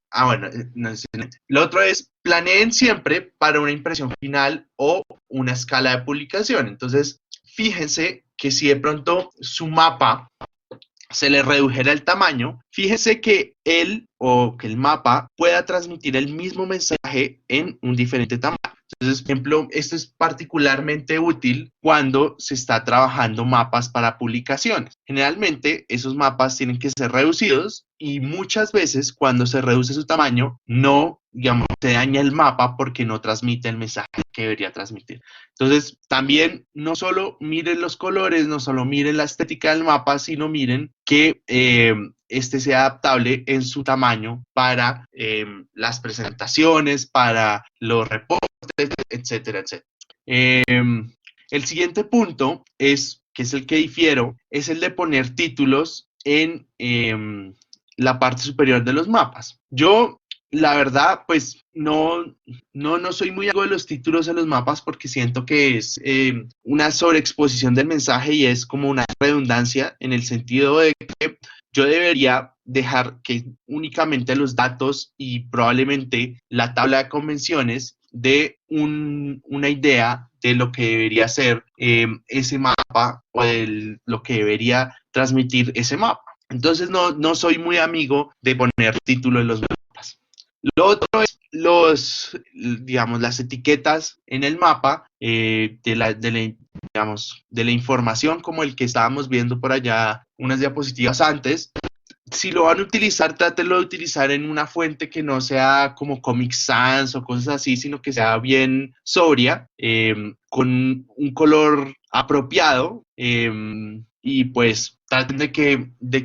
no es lo otro es, planeen siempre para una impresión final o una escala de publicación. Entonces, fíjense que si de pronto su mapa se le redujera el tamaño, fíjense que el mapa pueda transmitir el mismo mensaje en un diferente tamaño. Entonces, por ejemplo, esto es particularmente útil cuando se está trabajando mapas para publicaciones. Generalmente, esos mapas tienen que ser reducidos y muchas veces cuando se reduce su tamaño no digamos, se daña el mapa porque no transmite el mensaje que debería transmitir. Entonces, también no solo miren los colores, no solo miren la estética del mapa, sino miren que este sea adaptable en su tamaño para las presentaciones, para los reportes, etcétera, etcétera. El siguiente punto que es el que difiero, es el de poner títulos en la parte superior de los mapas. Yo, la verdad, pues no soy muy amigo de los títulos en los mapas porque siento que es una sobreexposición del mensaje y es como una redundancia en el sentido de que yo debería dejar que únicamente los datos y probablemente la tabla de convenciones dé una idea de lo que debería ser ese mapa o de lo que debería transmitir ese mapa. Entonces no soy muy amigo de poner título en los mapas. Lo otro es las etiquetas en el mapa de la información como el que estábamos viendo por allá unas diapositivas antes. Si lo van a utilizar, trátenlo de utilizar en una fuente que no sea como Comic Sans o cosas así, sino que sea bien sobria, con un color apropiado, y pues traten de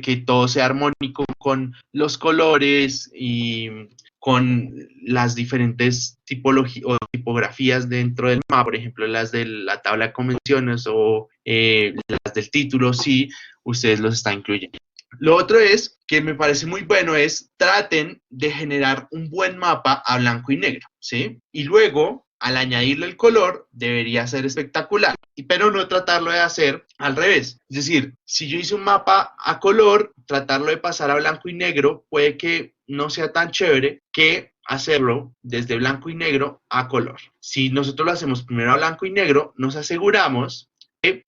que todo sea armónico con los colores y con las diferentes tipologías o tipografías dentro del mapa, por ejemplo, las de la tabla de convenciones o las del título, si ustedes los están incluyendo. Lo otro es, que me parece muy bueno, es traten de generar un buen mapa a blanco y negro, ¿sí? Y luego, al añadirle el color, debería ser espectacular, pero no tratarlo de hacer al revés. Es decir, si yo hice un mapa a color, tratarlo de pasar a blanco y negro puede que no sea tan chévere que hacerlo desde blanco y negro a color. Si nosotros lo hacemos primero a blanco y negro, nos aseguramos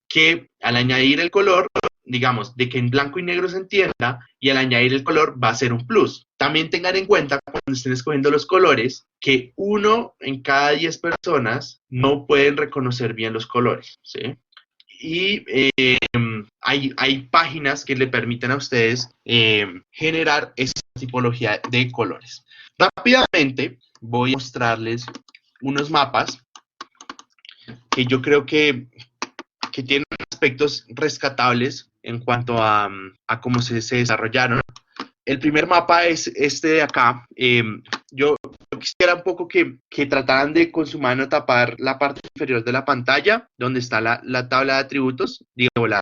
que al añadir el color, digamos, de que en blanco y negro se entienda, y al añadir el color va a ser un plus. También tengan en cuenta cuando estén escogiendo los colores que 1 en cada 10 personas no pueden reconocer bien los colores, ¿sí? Y hay páginas que le permiten a ustedes generar esa tipología de colores. Rápidamente voy a mostrarles unos mapas que yo creo que tienen aspectos rescatables en cuanto a cómo se desarrollaron. El primer mapa es este de acá. Yo quisiera un poco que trataran de con su mano tapar la parte inferior de la pantalla, donde está la tabla de atributos, digo, la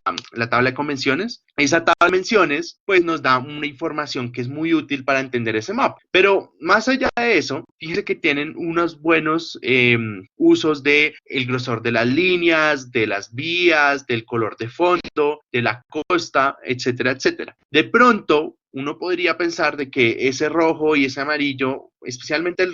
tabla de convenciones. Esa tabla de convenciones, pues, nos da una información que es muy útil para entender ese mapa. Pero más allá de eso, fíjense que tienen unos buenos usos de el grosor de las líneas, de las vías, del color de fondo, de la costa, etcétera, etcétera. De pronto, uno podría pensar de que ese rojo y ese amarillo, especialmente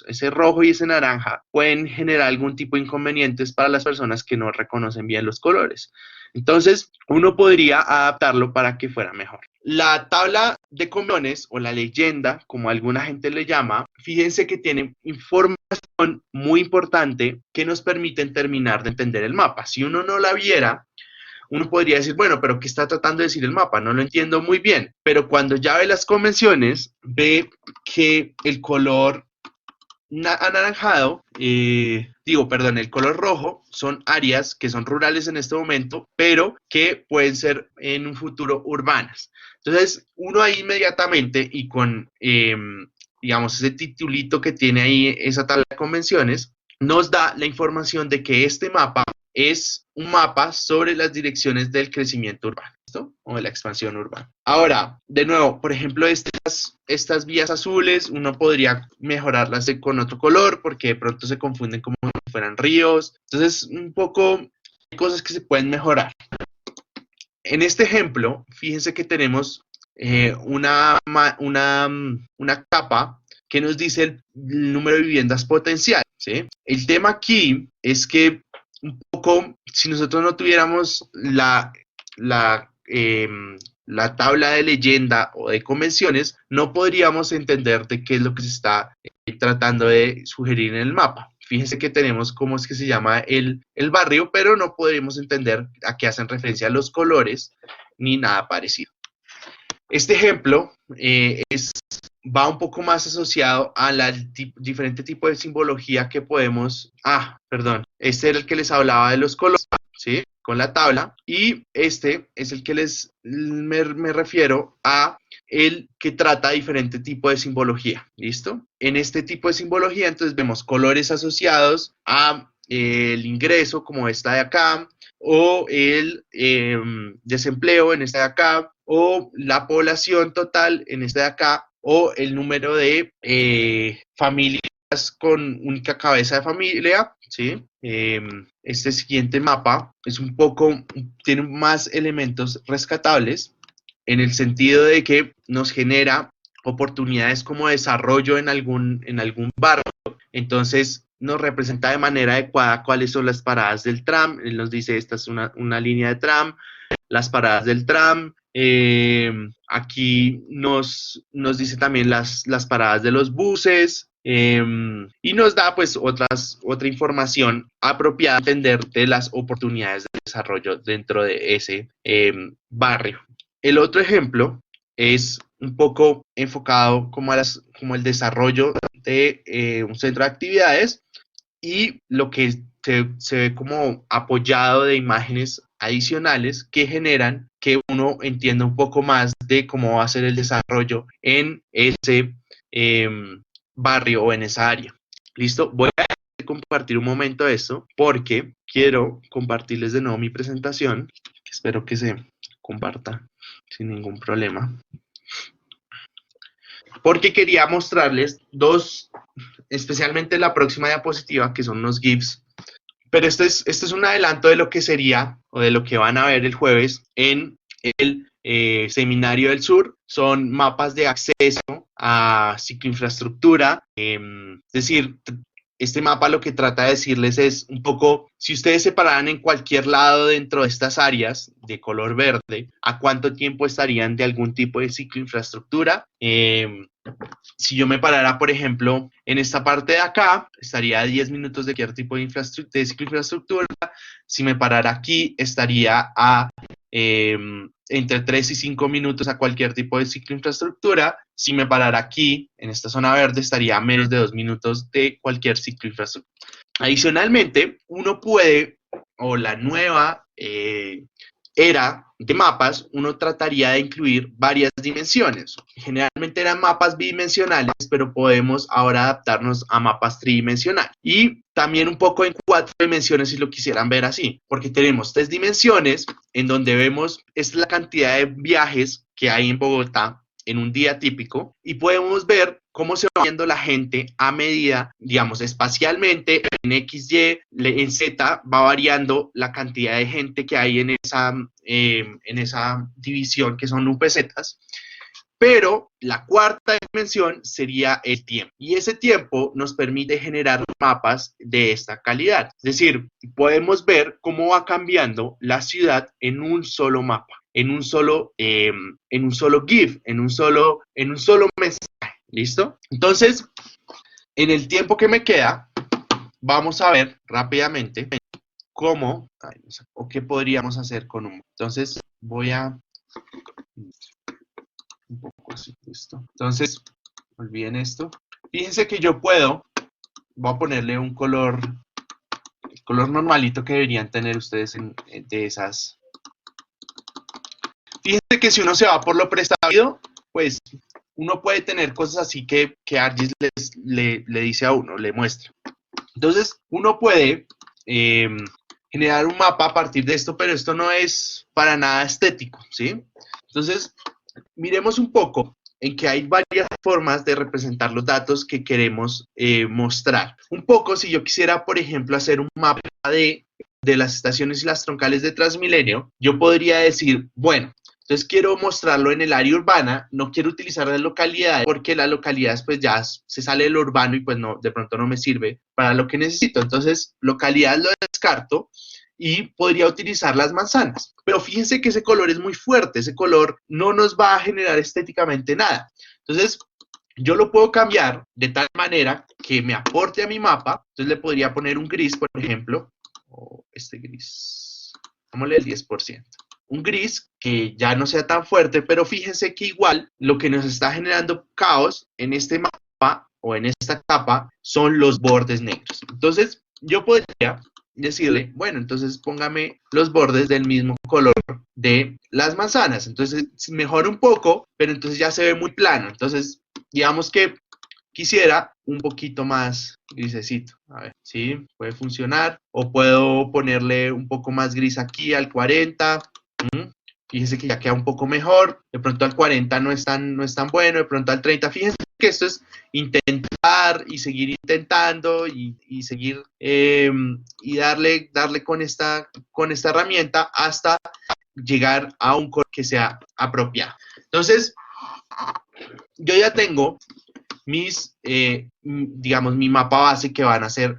ese rojo y ese naranja, pueden generar algún tipo de inconvenientes para las personas que no reconocen bien los colores. Entonces, uno podría adaptarlo para que fuera mejor. La tabla de convenciones o la leyenda, como alguna gente le llama, fíjense que tiene información muy importante que nos permiten terminar de entender el mapa. Si uno no la viera, uno podría decir, bueno, pero ¿qué está tratando de decir el mapa? No lo entiendo muy bien. Pero cuando ya ve las convenciones, ve que el color anaranjado, el color rojo son áreas que son rurales en este momento, pero que pueden ser en un futuro urbanas. Entonces, uno ahí inmediatamente y con, ese titulito que tiene ahí esa tabla de convenciones, nos da la información de que este mapa es un mapa sobre las direcciones del crecimiento urbano, ¿listo? O de la expansión urbana. Ahora, de nuevo, por ejemplo, estas vías azules, uno podría mejorarlas con otro color porque de pronto se confunden como si fueran ríos. Entonces, un poco hay cosas que se pueden mejorar. En este ejemplo, fíjense que tenemos una capa que nos dice el número de viviendas potencial, ¿sí? El tema aquí es que un poco, si nosotros no tuviéramos la tabla de leyenda o de convenciones, no podríamos entender de qué es lo que se está tratando de sugerir en el mapa. Fíjense que tenemos cómo es que se llama el barrio, pero no podríamos entender a qué hacen referencia los colores ni nada parecido. Este ejemplo es va un poco más asociado a la diferente tipo de simbología que podemos, perdón, este era el que les hablaba de los colores, ¿sí? Con la tabla, y este es el que me refiero a el que trata diferente tipo de simbología, ¿listo? En este tipo de simbología, entonces vemos colores asociados a el ingreso, como esta de acá, o el desempleo en esta de acá, o la población total en esta de acá, o el número de familias con única cabeza de familia, ¿sí? Este siguiente mapa es tiene más elementos rescatables en el sentido de que nos genera oportunidades como desarrollo en algún barrio. Entonces, nos representa de manera adecuada cuáles son las paradas del tram. Él nos dice, esta es una línea de tram, las paradas del tram. Aquí nos dice también las paradas de los buses. Y nos da pues otra información apropiada a entender de las oportunidades de desarrollo dentro de ese barrio. El otro ejemplo es un poco enfocado como el desarrollo de un centro de actividades, y lo que se ve como apoyado de imágenes adicionales que generan que uno entienda un poco más de cómo va a ser el desarrollo en ese barrio o en esa área. ¿Listo? Voy a compartir un momento esto porque quiero compartirles de nuevo mi presentación, que espero que se comparta sin ningún problema. Porque quería mostrarles dos, especialmente la próxima diapositiva, que son unos GIFs. Pero esto es un adelanto de lo que sería o de lo que van a ver el jueves en el Seminario del Sur. Son mapas de acceso a cicloinfraestructura. Es decir, este mapa lo que trata de decirles es un poco, si ustedes se pararan en cualquier lado dentro de estas áreas de color verde, ¿a cuánto tiempo estarían de algún tipo de cicloinfraestructura? Si yo me parara, por ejemplo, en esta parte de acá, estaría a 10 minutos de cualquier tipo de cicloinfraestructura. Si me parara aquí, estaría a entre 3 y 5 minutos a cualquier tipo de cicloinfraestructura. Si me parara aquí, en esta zona verde, estaría a menos de 2 minutos de cualquier cicloinfraestructura. Adicionalmente, uno puede, o la nueva era de mapas, uno trataría de incluir varias dimensiones. Generalmente eran mapas bidimensionales, pero podemos ahora adaptarnos a mapas tridimensionales. Y también un poco en 4 dimensiones si lo quisieran ver así, porque tenemos 3 dimensiones en donde vemos es la cantidad de viajes que hay en Bogotá en un día típico, y podemos ver cómo se va viendo la gente a medida, digamos, espacialmente, en X, Y, en Z, va variando la cantidad de gente que hay en esa división, que son UPZs. Pero la cuarta dimensión sería el tiempo. Y ese tiempo nos permite generar mapas de esta calidad. Es decir, podemos ver cómo va cambiando la ciudad en un solo mapa, en un solo GIF, en un solo mensaje. ¿Listo? Entonces, en el tiempo que me queda, vamos a ver rápidamente cómo o qué podríamos hacer con un. Entonces, voy a un poco así, listo. Entonces, olviden esto. Fíjense que yo voy a ponerle un color, el color normalito que deberían tener ustedes de esas. Fíjense que si uno se va por lo preestablecido, pues uno puede tener cosas así que ArcGIS le dice a uno, le muestra. Entonces, uno puede generar un mapa a partir de esto, pero esto no es para nada estético, ¿sí? Entonces, miremos un poco en que hay varias formas de representar los datos que queremos mostrar. Un poco, si yo quisiera, por ejemplo, hacer un mapa de las estaciones y las troncales de Transmilenio, yo podría decir, bueno, entonces quiero mostrarlo en el área urbana, no quiero utilizar las localidades porque las localidades pues ya se sale de lo urbano y pues no, de pronto no me sirve para lo que necesito. Entonces, localidades lo descarto y podría utilizar las manzanas. Pero fíjense que ese color es muy fuerte, ese color no nos va a generar estéticamente nada. Entonces, yo lo puedo cambiar de tal manera que me aporte a mi mapa. Entonces le podría poner un gris, por ejemplo, o este gris, dámosle el 10%. un gris que ya no sea tan fuerte, pero fíjense que igual lo que nos está generando caos en este mapa o en esta capa son los bordes negros. Entonces, yo podría decirle, bueno, entonces póngame los bordes del mismo color de las manzanas. Entonces, mejora un poco, pero entonces ya se ve muy plano. Entonces, digamos que quisiera un poquito más grisecito. A ver, sí, puede funcionar. O puedo ponerle un poco más gris aquí al 40. Fíjense que ya queda un poco mejor. De pronto al 40 no es tan bueno. De pronto al 30. Fíjense que esto es intentar y seguir intentando y seguir y darle con esta herramienta hasta llegar a un color que sea apropiado. Entonces, yo ya tengo digamos, mi mapa base que va a ser,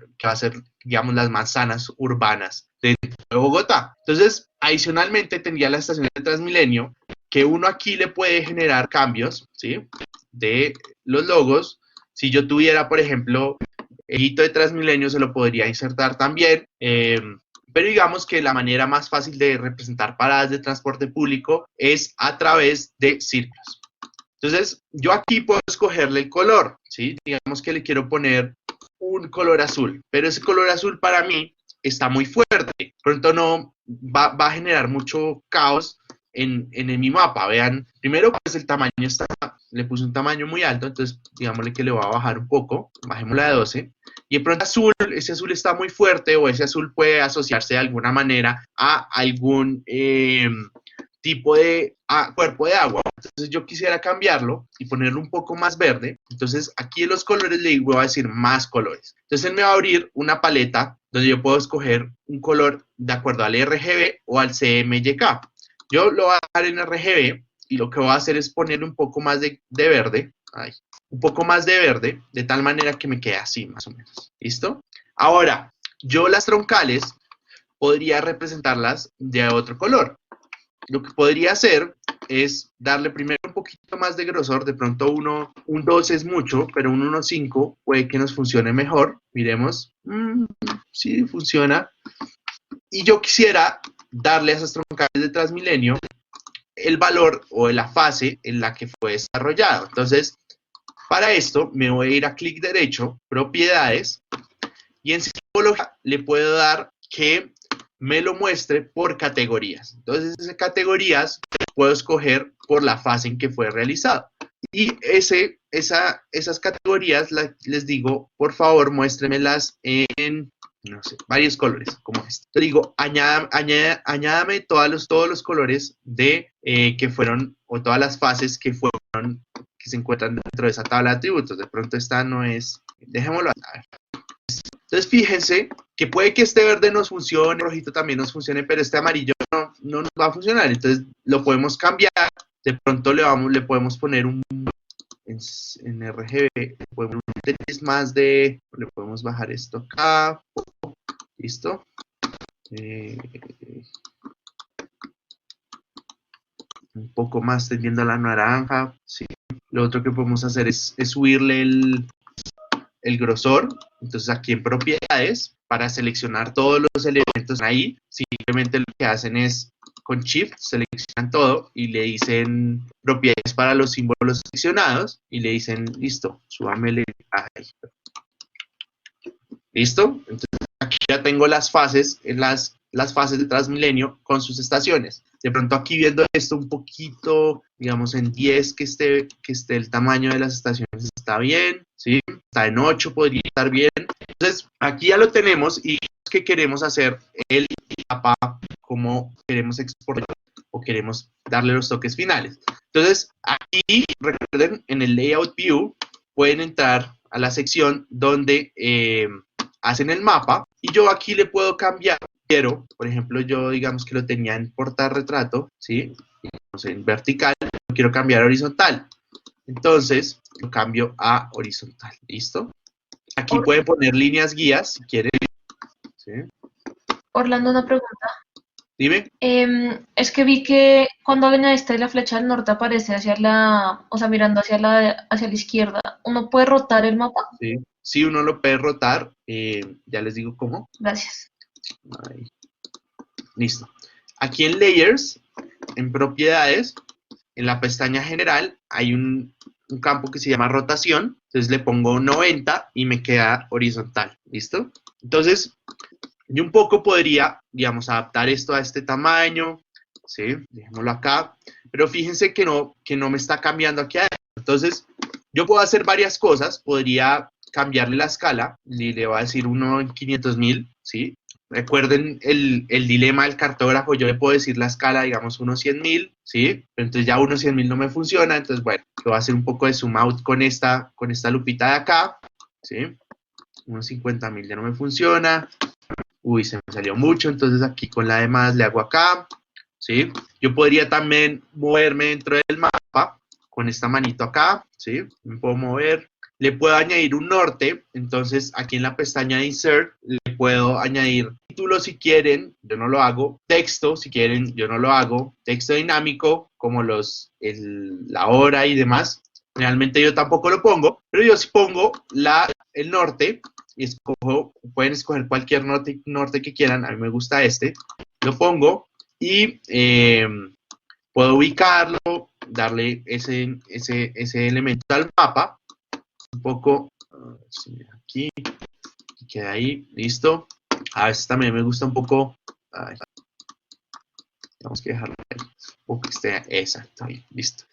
digamos, las manzanas urbanas de Bogotá. Entonces, adicionalmente tendría la estación de Transmilenio, que uno aquí le puede generar cambios, ¿sí? De los logos. Si yo tuviera, por ejemplo, el hito de Transmilenio, se lo podría insertar también. Pero digamos que la manera más fácil de representar paradas de transporte público es a través de círculos. Entonces, yo aquí puedo escogerle el color, ¿sí? Digamos que le quiero poner un color azul, pero ese color azul para mí está muy fuerte. Pronto no va a generar mucho caos en mi mapa. Vean, primero pues el tamaño le puse un tamaño muy alto, entonces digámosle que le voy a bajar un poco, bajémosla de 12. Y de pronto ese azul está muy fuerte o ese azul puede asociarse de alguna manera a algún tipo de cuerpo de agua. Entonces yo quisiera cambiarlo y ponerlo un poco más verde. Entonces aquí en los colores le voy a decir más colores. Entonces él me va a abrir una paleta donde yo puedo escoger un color de acuerdo al RGB o al CMYK. Yo lo voy a dejar en RGB y lo que voy a hacer es ponerle un poco más de verde. Un poco más de verde, de tal manera que me quede así más o menos. ¿Listo? Ahora, yo las troncales podría representarlas de otro color. Lo que podría hacer es darle primero un poquito más de grosor, de pronto un 2 es mucho, pero un 1.5 puede que nos funcione mejor. Miremos, sí funciona. Y yo quisiera darle a esas troncales de Transmilenio el valor o la fase en la que fue desarrollado. Entonces, para esto me voy a ir a clic derecho, propiedades, y en simbología le puedo dar que me lo muestre por categorías. Entonces, esas categorías puedo escoger por la fase en que fue realizado. Y esas categorías les digo, por favor, muéstremelas en, no sé, varios colores, como este. Te digo, añádame todos los colores de que fueron, o todas las fases que fueron, que se encuentran dentro de esa tabla de atributos. De pronto esta no es, dejémoslo a ver. Entonces, fíjense que puede que este verde nos funcione, el rojito también nos funcione, pero este amarillo no nos va a funcionar. Entonces, lo podemos cambiar. De pronto le podemos poner en RGB, le podemos poner más le podemos bajar esto acá. ¿Listo? Un poco más tendiendo a la naranja. Sí. Lo otro que podemos hacer es subirle el grosor. Entonces aquí en propiedades, para seleccionar todos los elementos ahí, simplemente lo que hacen es con Shift seleccionan todo y le dicen propiedades para los símbolos seleccionados y le dicen listo, súbamele ahí. ¿Listo? Entonces aquí ya tengo las fases, las fases de Transmilenio con sus estaciones. De pronto aquí viendo esto un poquito, digamos en 10 que esté el tamaño de las estaciones está bien, ¿sí? Está en 8, podría estar bien. Entonces aquí ya lo tenemos y que queremos hacer el mapa, como queremos exportar o queremos darle los toques finales. Entonces aquí, recuerden, en el Layout View pueden entrar a la sección donde hacen el mapa y yo aquí le puedo cambiar. Quiero, por ejemplo, yo digamos que lo tenía en portarretrato, ¿sí? Digamos en vertical, lo quiero cambiar a horizontal. Entonces, lo cambio a horizontal, ¿listo? Aquí pueden poner líneas guías, si quieren. ¿Sí? Orlando, una pregunta. Dime. Es que vi que cuando añadiste la flecha del norte aparece o sea, mirando hacia la izquierda. ¿Uno puede rotar el mapa? Sí, sí, uno lo puede rotar. Ya les digo cómo. Gracias. Ahí. Listo. Aquí en Layers en propiedades, en la pestaña general, hay un campo que se llama rotación. Entonces le pongo 90 y me queda horizontal. ¿Listo? Entonces, yo un poco podría, digamos, adaptar esto a este tamaño. ¿Sí? Dejémoslo acá. Pero fíjense que no me está cambiando aquí adentro. Entonces, yo puedo hacer varias cosas. Podría cambiarle la escala. Y le voy a decir 1 en 500.000. ¿Sí? Recuerden el dilema del cartógrafo. Yo le puedo decir la escala, digamos, 1 100.000. ¿Sí? Pero entonces ya 1 100.000 no me funciona. Entonces, bueno, voy a hacer un poco de zoom out con esta lupita de acá. ¿Sí? 1 50.000 ya no me funciona. Uy, se me salió mucho. Entonces aquí con la de más le hago acá. ¿Sí? Yo podría también moverme dentro del mapa con esta manito acá, ¿sí? Me puedo mover. Le puedo añadir un norte, entonces aquí en la pestaña de Insert le puedo añadir título si quieren, yo no lo hago. Texto si quieren, yo no lo hago. Texto dinámico, como la hora y demás. Realmente yo tampoco lo pongo, pero yo sí pongo el norte y pueden escoger cualquier norte que quieran. A mí me gusta este. Lo pongo. Y puedo ubicarlo, darle ese elemento al mapa, un poco, aquí, queda ahí, listo. A veces también me gusta un poco, tenemos que dejarlo ahí, un poco que esté exacto, ahí, listo.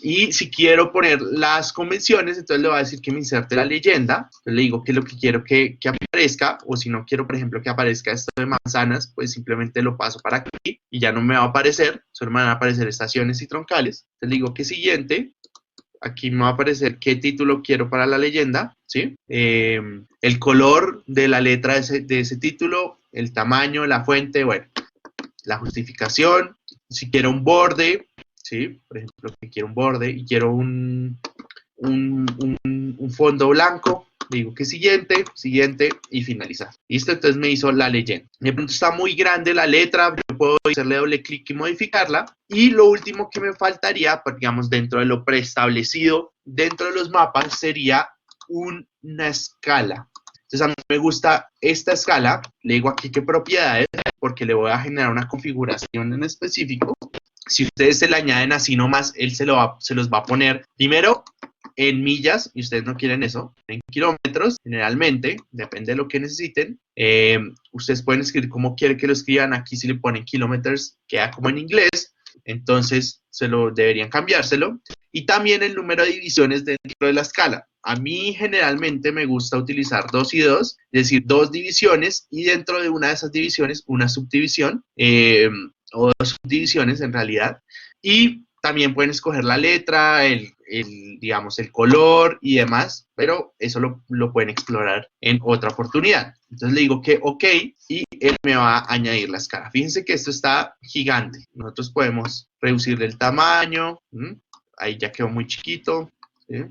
Y si quiero poner las convenciones, entonces le voy a decir que me inserte la leyenda. Entonces le digo que es lo que quiero que aparezca, o si no quiero, por ejemplo, que aparezca esto de manzanas, pues simplemente lo paso para aquí y ya no me va a aparecer, solo me van a aparecer estaciones y troncales. Entonces le digo que siguiente, aquí me va a aparecer qué título quiero para la leyenda, ¿sí? El color de la letra de ese título, el tamaño, la fuente, bueno, la justificación, si quiero un borde, ¿sí? Por ejemplo, que quiero un borde y quiero un fondo blanco, digo que siguiente y finalizar. ¿Listo? Entonces me hizo la leyenda. De pronto está muy grande la letra, yo puedo hacerle doble clic y modificarla. Y lo último que me faltaría, pues, digamos, dentro de lo preestablecido, dentro de los mapas, sería una escala. Entonces a mí me gusta esta escala, le digo aquí qué propiedades, porque le voy a generar una configuración en específico. Si ustedes se le añaden así nomás, él se los va a poner primero en millas, y ustedes no quieren eso, en kilómetros, generalmente, depende de lo que necesiten. Ustedes pueden escribir como quieren que lo escriban. Aquí si le ponen kilómetros, queda como en inglés, entonces deberían cambiárselo. Y también el número de divisiones dentro de la escala. A mí generalmente me gusta utilizar 2 y 2, es decir, 2 divisiones y dentro de una de esas divisiones una subdivisión, o 2 subdivisiones en realidad. Y también pueden escoger la letra, digamos, el color y demás, pero eso lo pueden explorar en otra oportunidad. Entonces le digo que OK y él me va a añadir la escala. Fíjense que esto está gigante. Nosotros podemos reducirle el tamaño. Ahí ya quedó muy chiquito. ¿Sí?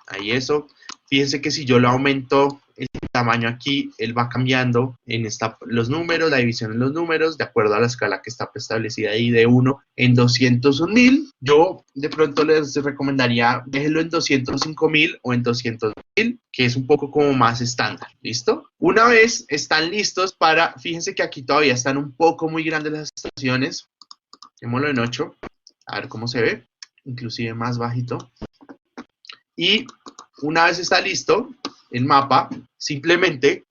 Ahí eso. Fíjense que si yo lo aumento el tamaño aquí, él va cambiando los números, la división en los números, de acuerdo a la escala que está establecida ahí de 1 en 201.000. Yo de pronto les recomendaría, déjenlo en 205.000 o en 200.000, que es un poco como más estándar. ¿Listo? Una vez están listos fíjense que aquí todavía están un poco muy grandes las estaciones. Démoslo en 8, a ver cómo se ve, inclusive más bajito. Y una vez está listo el mapa, simplemente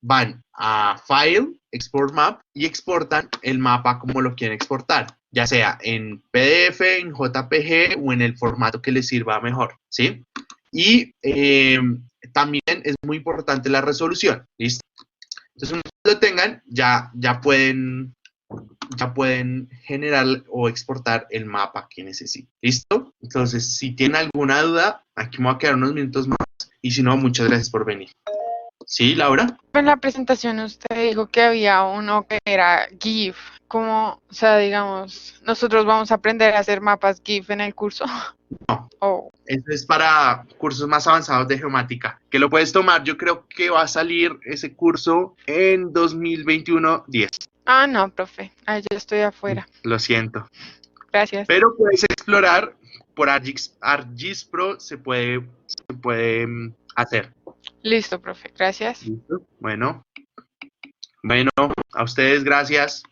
van a File, Export Map y exportan el mapa como lo quieren exportar, ya sea en PDF, en JPG o en el formato que les sirva mejor, ¿sí? Y también es muy importante la resolución, ¿listo? Entonces, una vez lo tengan, ya pueden generar o exportar el mapa que necesiten. ¿Listo? Entonces, si tienen alguna duda, aquí me voy a quedar unos minutos más. Y si no, muchas gracias por venir. ¿Sí, Laura? En la presentación usted dijo que había uno que era GIF. ¿Cómo, o sea, digamos, nosotros vamos a aprender a hacer mapas GIF en el curso? No. Oh. Eso es para cursos más avanzados de geomática, que lo puedes tomar. Yo creo que va a salir ese curso en 2021-10. Ah, no, profe. Ah, yo estoy afuera. Lo siento. Gracias. Pero puedes explorar por ArcGIS Pro, se puede hacer. Listo, profe. Gracias. ¿Listo? Bueno, a ustedes gracias.